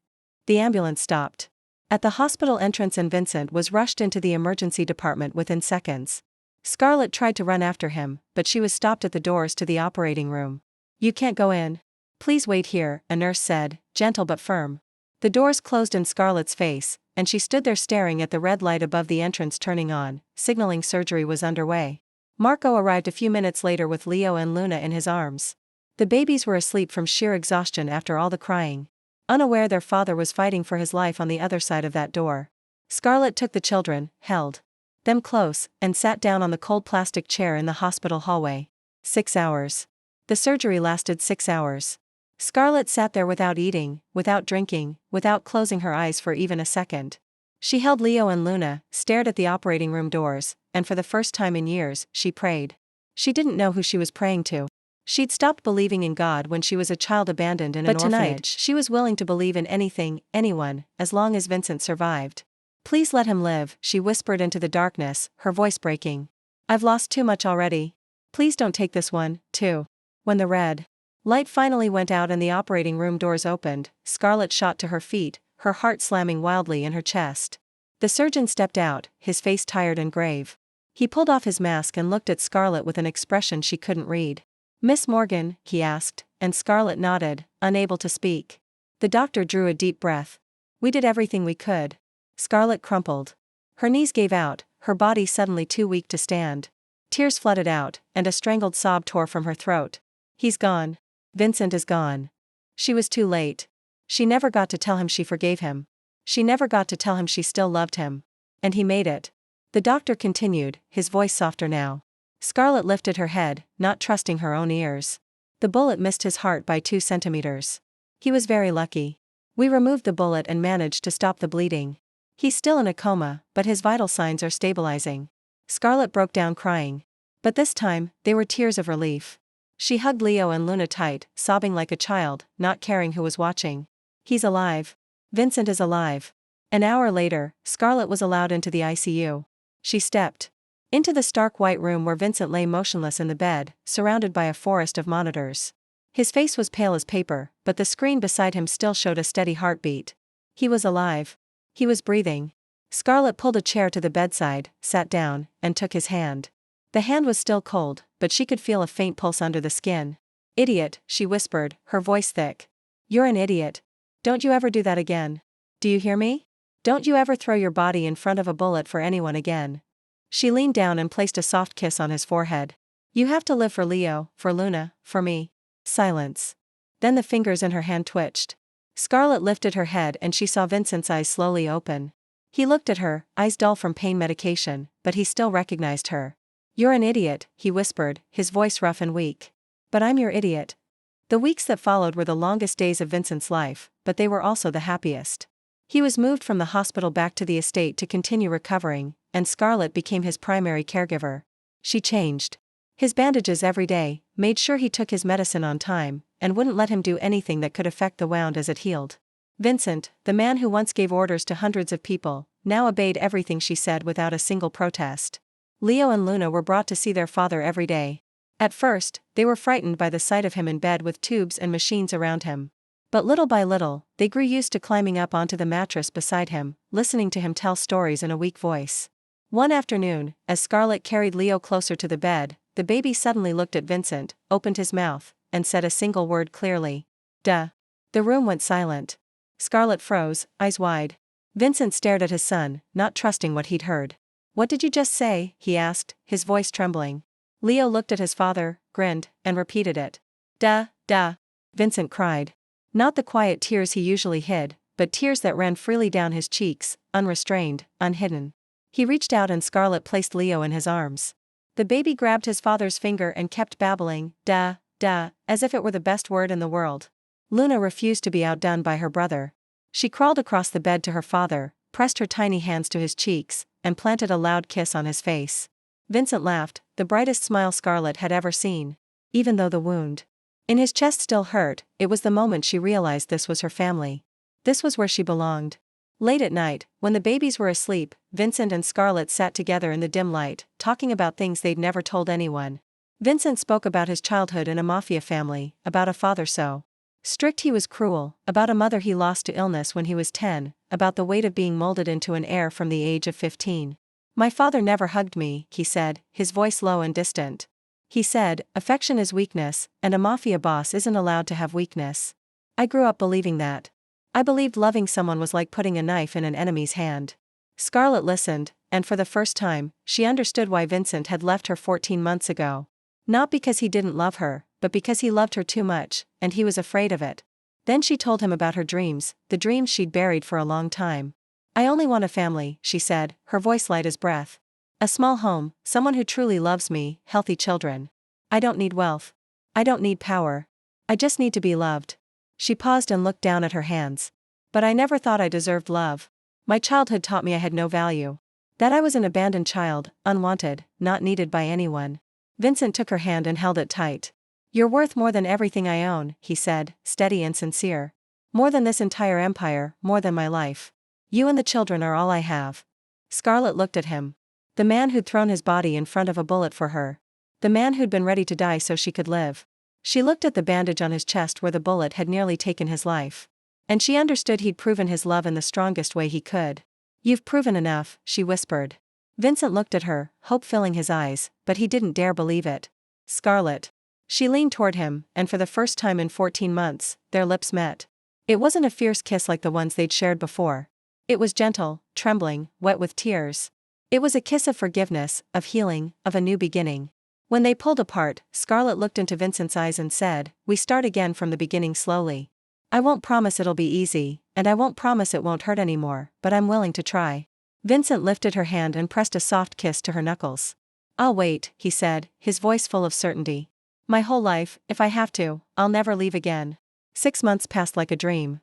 The ambulance stopped at the hospital entrance and Vincent was rushed into the emergency department within seconds. Scarlet tried to run after him, but she was stopped at the doors to the operating room. "You can't go in. Please wait here," a nurse said, gentle but firm. The doors closed in Scarlet's face, and she stood there staring at the red light above the entrance turning on, signaling surgery was underway. Marco arrived a few minutes later with Leo and Luna in his arms. The babies were asleep from sheer exhaustion after all the crying. Unaware their father was fighting for his life on the other side of that door. Scarlet took the children, held them close, and sat down on the cold plastic chair in the hospital hallway. 6 hours. The surgery lasted 6 hours. Scarlet sat there without eating, without drinking, without closing her eyes for even a second. She held Leo and Luna, stared at the operating room doors, and for the first time in years, she prayed. She didn't know who she was praying to. She'd stopped believing in God when she was a child abandoned in an orphanage. But tonight, she was willing to believe in anything, anyone, as long as Vincent survived. "Please let him live," she whispered into the darkness, her voice breaking. "I've lost too much already. Please don't take this one, too." When the red light finally went out and the operating room doors opened, Scarlet shot to her feet, her heart slamming wildly in her chest. The surgeon stepped out, his face tired and grave. He pulled off his mask and looked at Scarlet with an expression she couldn't read. "Miss Morgan," he asked, and Scarlet nodded, unable to speak. The doctor drew a deep breath. "We did everything we could." Scarlet crumpled. Her knees gave out, her body suddenly too weak to stand. Tears flooded out, and a strangled sob tore from her throat. "He's gone. Vincent is gone." She was too late. She never got to tell him she forgave him. She never got to tell him she still loved him. And he made it. The doctor continued, his voice softer now. Scarlet lifted her head, not trusting her own ears. "The bullet missed his heart by 2 centimeters. He was very lucky. We removed the bullet and managed to stop the bleeding. He's still in a coma, but his vital signs are stabilizing." Scarlet broke down crying. But this time, they were tears of relief. She hugged Leo and Luna tight, sobbing like a child, not caring who was watching. "He's alive. Vincent is alive." An hour later, Scarlet was allowed into the ICU. She stepped into the stark white room where Vincent lay motionless in the bed, surrounded by a forest of monitors. His face was pale as paper, but the screen beside him still showed a steady heartbeat. He was alive. He was breathing. Scarlet pulled a chair to the bedside, sat down, and took his hand. The hand was still cold, but she could feel a faint pulse under the skin. "Idiot," she whispered, her voice thick. "You're an idiot. Don't you ever do that again. Do you hear me? Don't you ever throw your body in front of a bullet for anyone again." She leaned down and placed a soft kiss on his forehead. "You have to live for Leo, for Luna, for me." Silence. Then the fingers in her hand twitched. Scarlet lifted her head and she saw Vincent's eyes slowly open. He looked at her, eyes dull from pain medication, but he still recognized her. "You're an idiot," he whispered, his voice rough and weak. "But I'm your idiot." The weeks that followed were the longest days of Vincent's life, but they were also the happiest. He was moved from the hospital back to the estate to continue recovering, and Scarlet became his primary caregiver. She changed his bandages every day, made sure he took his medicine on time, and wouldn't let him do anything that could affect the wound as it healed. Vincent, the man who once gave orders to hundreds of people, now obeyed everything she said without a single protest. Leo and Luna were brought to see their father every day. At first, they were frightened by the sight of him in bed with tubes and machines around him. But little by little, they grew used to climbing up onto the mattress beside him, listening to him tell stories in a weak voice. One afternoon, as Scarlet carried Leo closer to the bed, the baby suddenly looked at Vincent, opened his mouth, and said a single word clearly. "Duh." The room went silent. Scarlet froze, eyes wide. Vincent stared at his son, not trusting what he'd heard. "What did you just say?" he asked, his voice trembling. Leo looked at his father, grinned, and repeated it. "Duh, duh," Vincent cried. Not the quiet tears he usually hid, but tears that ran freely down his cheeks, unrestrained, unhidden. He reached out and Scarlet placed Leo in his arms. The baby grabbed his father's finger and kept babbling, "Duh, duh," as if it were the best word in the world. Luna refused to be outdone by her brother. She crawled across the bed to her father, pressed her tiny hands to his cheeks, and planted a loud kiss on his face. Vincent laughed, the brightest smile Scarlet had ever seen. Even though the wound in his chest still hurt, it was the moment she realized this was her family. This was where she belonged. Late at night, when the babies were asleep, Vincent and Scarlet sat together in the dim light, talking about things they'd never told anyone. Vincent spoke about his childhood in a Mafia family, about a father so strict he was cruel, about a mother he lost to illness when he was 10, about the weight of being molded into an heir from the age of 15. "My father never hugged me," he said, his voice low and distant. He said, "Affection is weakness, and a Mafia boss isn't allowed to have weakness." I grew up believing that. I believed loving someone was like putting a knife in an enemy's hand. Scarlet listened, and for the first time, she understood why Vincent had left her 14 months ago. Not because he didn't love her, but because he loved her too much, and he was afraid of it. Then she told him about her dreams, the dreams she'd buried for a long time. "I only want a family," she said, her voice light as breath. "A small home, someone who truly loves me, healthy children. I don't need wealth. I don't need power. I just need to be loved." She paused and looked down at her hands. "But I never thought I deserved love. My childhood taught me I had no value. That I was an abandoned child, unwanted, not needed by anyone." Vincent took her hand and held it tight. "You're worth more than everything I own," he said, steady and sincere. "More than this entire empire, more than my life. You and the children are all I have." Scarlet looked at him. The man who'd thrown his body in front of a bullet for her. The man who'd been ready to die so she could live. She looked at the bandage on his chest where the bullet had nearly taken his life. And she understood he'd proven his love in the strongest way he could. "You've proven enough," she whispered. Vincent looked at her, hope filling his eyes, but he didn't dare believe it. "Scarlet." She leaned toward him, and for the first time in 14 months, their lips met. It wasn't a fierce kiss like the ones they'd shared before. It was gentle, trembling, wet with tears. It was a kiss of forgiveness, of healing, of a new beginning. When they pulled apart, Scarlet looked into Vincent's eyes and said, "We start again from the beginning slowly. I won't promise it'll be easy, and I won't promise it won't hurt anymore, but I'm willing to try." Vincent lifted her hand and pressed a soft kiss to her knuckles. "I'll wait," he said, his voice full of certainty. "My whole life, if I have to, I'll never leave again." 6 months passed like a dream.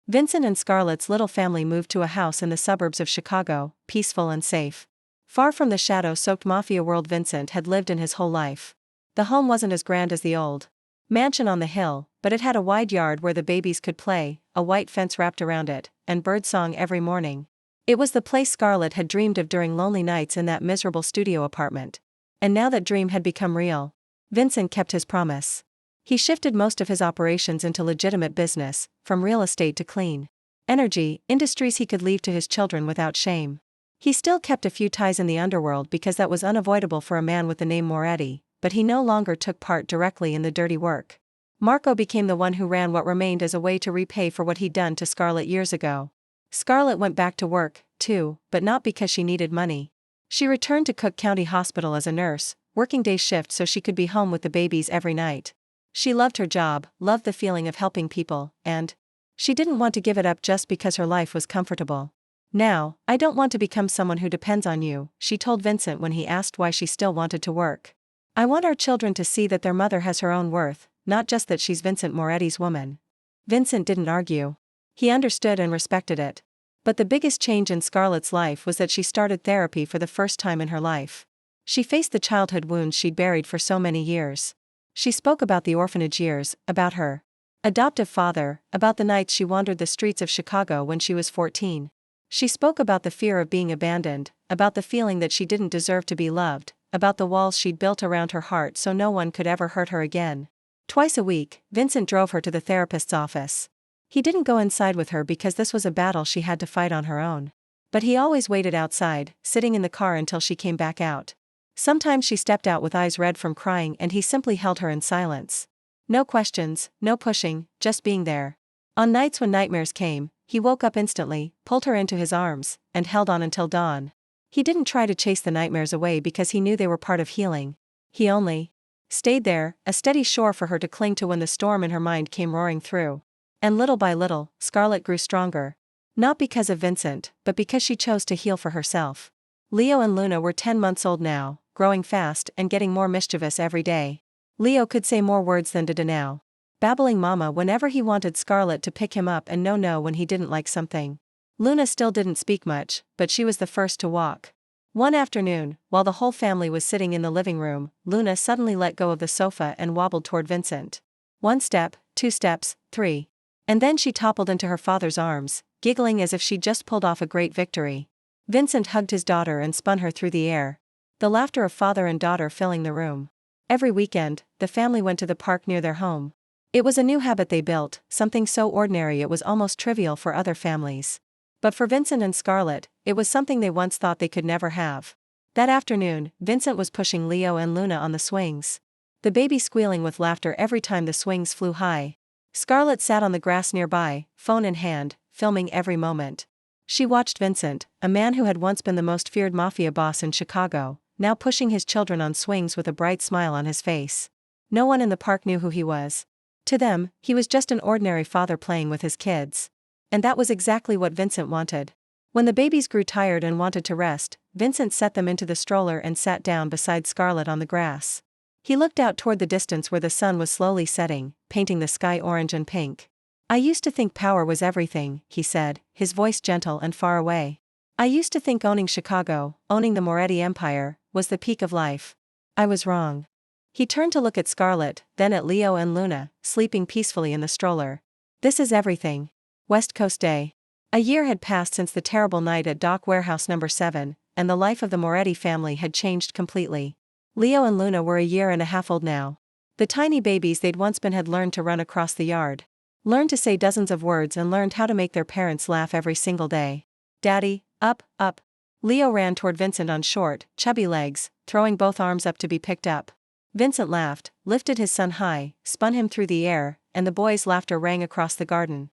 Vincent and Scarlet's little family moved to a house in the suburbs of Chicago, peaceful and safe. Far from the shadow-soaked Mafia world Vincent had lived in his whole life. The home wasn't as grand as the old mansion on the hill, but it had a wide yard where the babies could play, a white fence wrapped around it, and birdsong every morning. It was the place Scarlet had dreamed of during lonely nights in that miserable studio apartment. And now that dream had become real. Vincent kept his promise. He shifted most of his operations into legitimate business, from real estate to clean energy, industries he could leave to his children without shame. He still kept a few ties in the underworld because that was unavoidable for a man with the name Moretti, but he no longer took part directly in the dirty work. Marco became the one who ran what remained as a way to repay for what he'd done to Scarlet years ago. Scarlet went back to work, too, but not because she needed money. She returned to Cook County Hospital as a nurse, working day shift so she could be home with the babies every night. She loved her job, loved the feeling of helping people, and she didn't want to give it up just because her life was comfortable. "Now, I don't want to become someone who depends on you," she told Vincent when he asked why she still wanted to work. "I want our children to see that their mother has her own worth, not just that she's Vincent Moretti's woman. Vincent didn't argue. He understood and respected it. But the biggest change in Scarlet's life was that she started therapy for the first time in her life. She faced the childhood wounds she'd buried for so many years. She spoke about the orphanage years, about her adoptive father, about the nights she wandered the streets of Chicago when she was 14. She spoke about the fear of being abandoned, about the feeling that she didn't deserve to be loved, about the walls she'd built around her heart so no one could ever hurt her again. Twice a week, Vincent drove her to the therapist's office. He didn't go inside with her because this was a battle she had to fight on her own. But he always waited outside, sitting in the car until she came back out. Sometimes she stepped out with eyes red from crying and he simply held her in silence. No questions, no pushing, just being there. On nights when nightmares came, he woke up instantly, pulled her into his arms, and held on until dawn. He didn't try to chase the nightmares away because he knew they were part of healing. He only stayed there, a steady shore for her to cling to when the storm in her mind came roaring through. And little by little, Scarlet grew stronger. Not because of Vincent, but because she chose to heal for herself. Leo and Luna were 10 months old now, growing fast and getting more mischievous every day. Leo could say more words than Dada now, babbling mama whenever he wanted Scarlet to pick him up and no when he didn't like something. Luna still didn't speak much, but she was the first to walk. One afternoon, while the whole family was sitting in the living room, Luna suddenly let go of the sofa and wobbled toward Vincent. 1 step, 2 steps, 3. And then she toppled into her father's arms, giggling as if she'd just pulled off a great victory. Vincent hugged his daughter and spun her through the air. The laughter of father and daughter filling the room. Every weekend, the family went to the park near their home. It was a new habit they built, something so ordinary it was almost trivial for other families. But for Vincent and Scarlet, it was something they once thought they could never have. That afternoon, Vincent was pushing Leo and Luna on the swings. The baby squealing with laughter every time the swings flew high. Scarlet sat on the grass nearby, phone in hand, filming every moment. She watched Vincent, a man who had once been the most feared Mafia boss in Chicago, now pushing his children on swings with a bright smile on his face. No one in the park knew who he was. To them, he was just an ordinary father playing with his kids. And that was exactly what Vincent wanted. When the babies grew tired and wanted to rest, Vincent set them into the stroller and sat down beside Scarlet on the grass. He looked out toward the distance where the sun was slowly setting, painting the sky orange and pink. "I used to think power was everything," he said, his voice gentle and far away. "I used to think owning Chicago, owning the Moretti Empire, was the peak of life. I was wrong." He turned to look at Scarlet, then at Leo and Luna, sleeping peacefully in the stroller. "This is everything." West Coast Day. A year had passed since the terrible night at Dock Warehouse No. 7, and the life of the Moretti family had changed completely. Leo and Luna were a year and a half old now. The tiny babies they'd once been had learned to run across the yard, learned to say dozens of words and learned how to make their parents laugh every single day. "Daddy, up, up." Leo ran toward Vincent on short, chubby legs, throwing both arms up to be picked up. Vincent laughed, lifted his son high, spun him through the air, and the boys' laughter rang across the garden.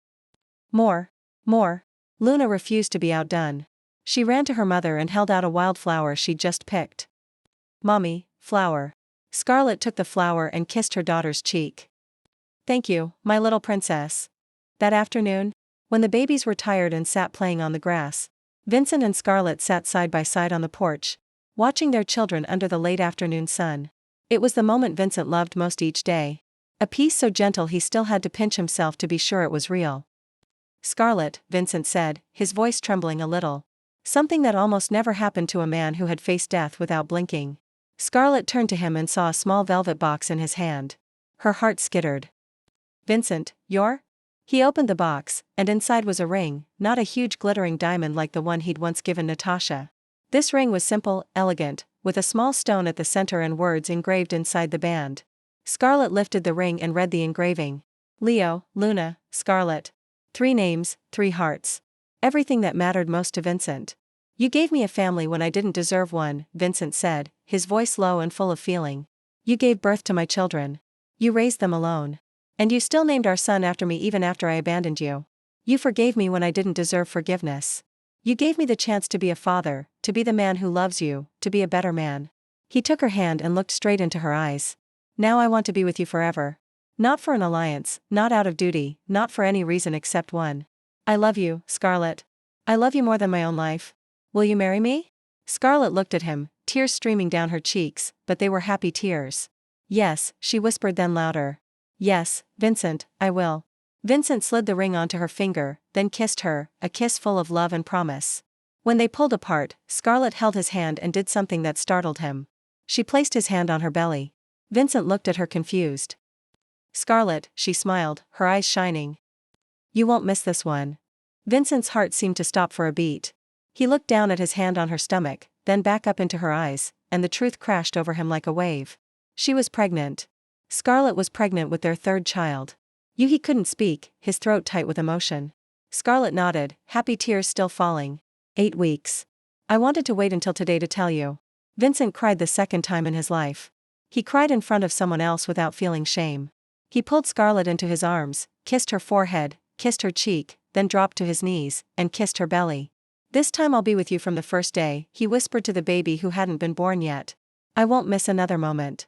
"More. More." Luna refused to be outdone. She ran to her mother and held out a wildflower she'd just picked. "Mommy, flower." Scarlet took the flower and kissed her daughter's cheek. "Thank you, my little princess." That afternoon, when the babies were tired and sat playing on the grass, Vincent and Scarlet sat side by side on the porch, watching their children under the late afternoon sun. It was the moment Vincent loved most each day. A peace so gentle he still had to pinch himself to be sure it was real. "Scarlet," Vincent said, his voice trembling a little. Something that almost never happened to a man who had faced death without blinking. Scarlet turned to him and saw a small velvet box in his hand. Her heart skittered. "Vincent, you're?" He opened the box, and inside was a ring, not a huge glittering diamond like the one he'd once given Natasha. This ring was simple, elegant, with a small stone at the center and words engraved inside the band. Scarlet lifted the ring and read the engraving. Leo, Luna, Scarlet. 3 names, 3 hearts. Everything that mattered most to Vincent. "You gave me a family when I didn't deserve one," Vincent said, his voice low and full of feeling. "You gave birth to my children. You raised them alone. And you still named our son after me even after I abandoned you. You forgave me when I didn't deserve forgiveness. You gave me the chance to be a father, to be the man who loves you, to be a better man." He took her hand and looked straight into her eyes. "Now I want to be with you forever. Not for an alliance, not out of duty, not for any reason except one. I love you, Scarlet. I love you more than my own life. Will you marry me?" Scarlet looked at him, tears streaming down her cheeks, but they were happy tears. "Yes," she whispered then louder. Yes, Vincent, I will. Vincent slid the ring onto her finger, then kissed her, a kiss full of love and promise. When they pulled apart, Scarlet held his hand and did something that startled him. She placed his hand on her belly. Vincent looked at her confused. Scarlet, she smiled, her eyes shining. You won't miss this one. Vincent's heart seemed to stop for a beat. He looked down at his hand on her stomach, then back up into her eyes, and the truth crashed over him like a wave. She was pregnant. Scarlet was pregnant with their third child. He couldn't speak, his throat tight with emotion. Scarlet nodded, happy tears still falling. 8 weeks. I wanted to wait until today to tell you. Vincent cried the second time in his life. He cried in front of someone else without feeling shame. He pulled Scarlet into his arms, kissed her forehead, kissed her cheek, then dropped to his knees, and kissed her belly. This time I'll be with you from the first day, he whispered to the baby who hadn't been born yet. I won't miss another moment.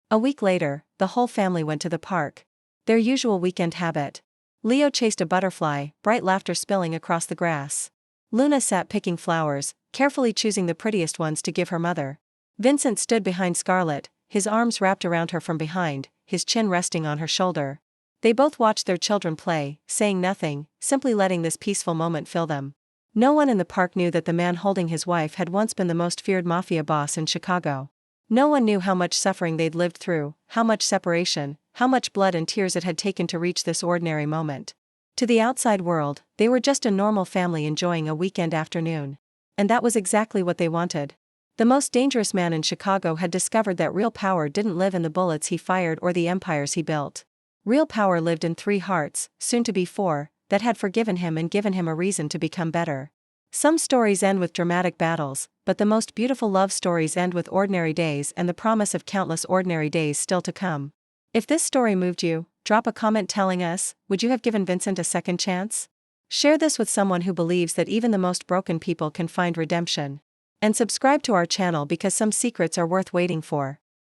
A week later, the whole family went to the park. Their usual weekend habit. Leo chased a butterfly, bright laughter spilling across the grass. Luna sat picking flowers, carefully choosing the prettiest ones to give her mother. Vincent stood behind Scarlet, his arms wrapped around her from behind, his chin resting on her shoulder. They both watched their children play, saying nothing, simply letting this peaceful moment fill them. No one in the park knew that the man holding his wife had once been the most feared mafia boss in Chicago. No one knew how much suffering they'd lived through, how much separation, how much blood and tears it had taken to reach this ordinary moment. To the outside world, they were just a normal family enjoying a weekend afternoon. And that was exactly what they wanted. The most dangerous man in Chicago had discovered that real power didn't live in the bullets he fired or the empires he built. Real power lived in 3 hearts, soon to be 4, that had forgiven him and given him a reason to become better. Some stories end with dramatic battles, but the most beautiful love stories end with ordinary days and the promise of countless ordinary days still to come. If this story moved you, drop a comment telling us, would you have given Vincent a second chance? Share this with someone who believes that even the most broken people can find redemption. And subscribe to our channel because some secrets are worth waiting for.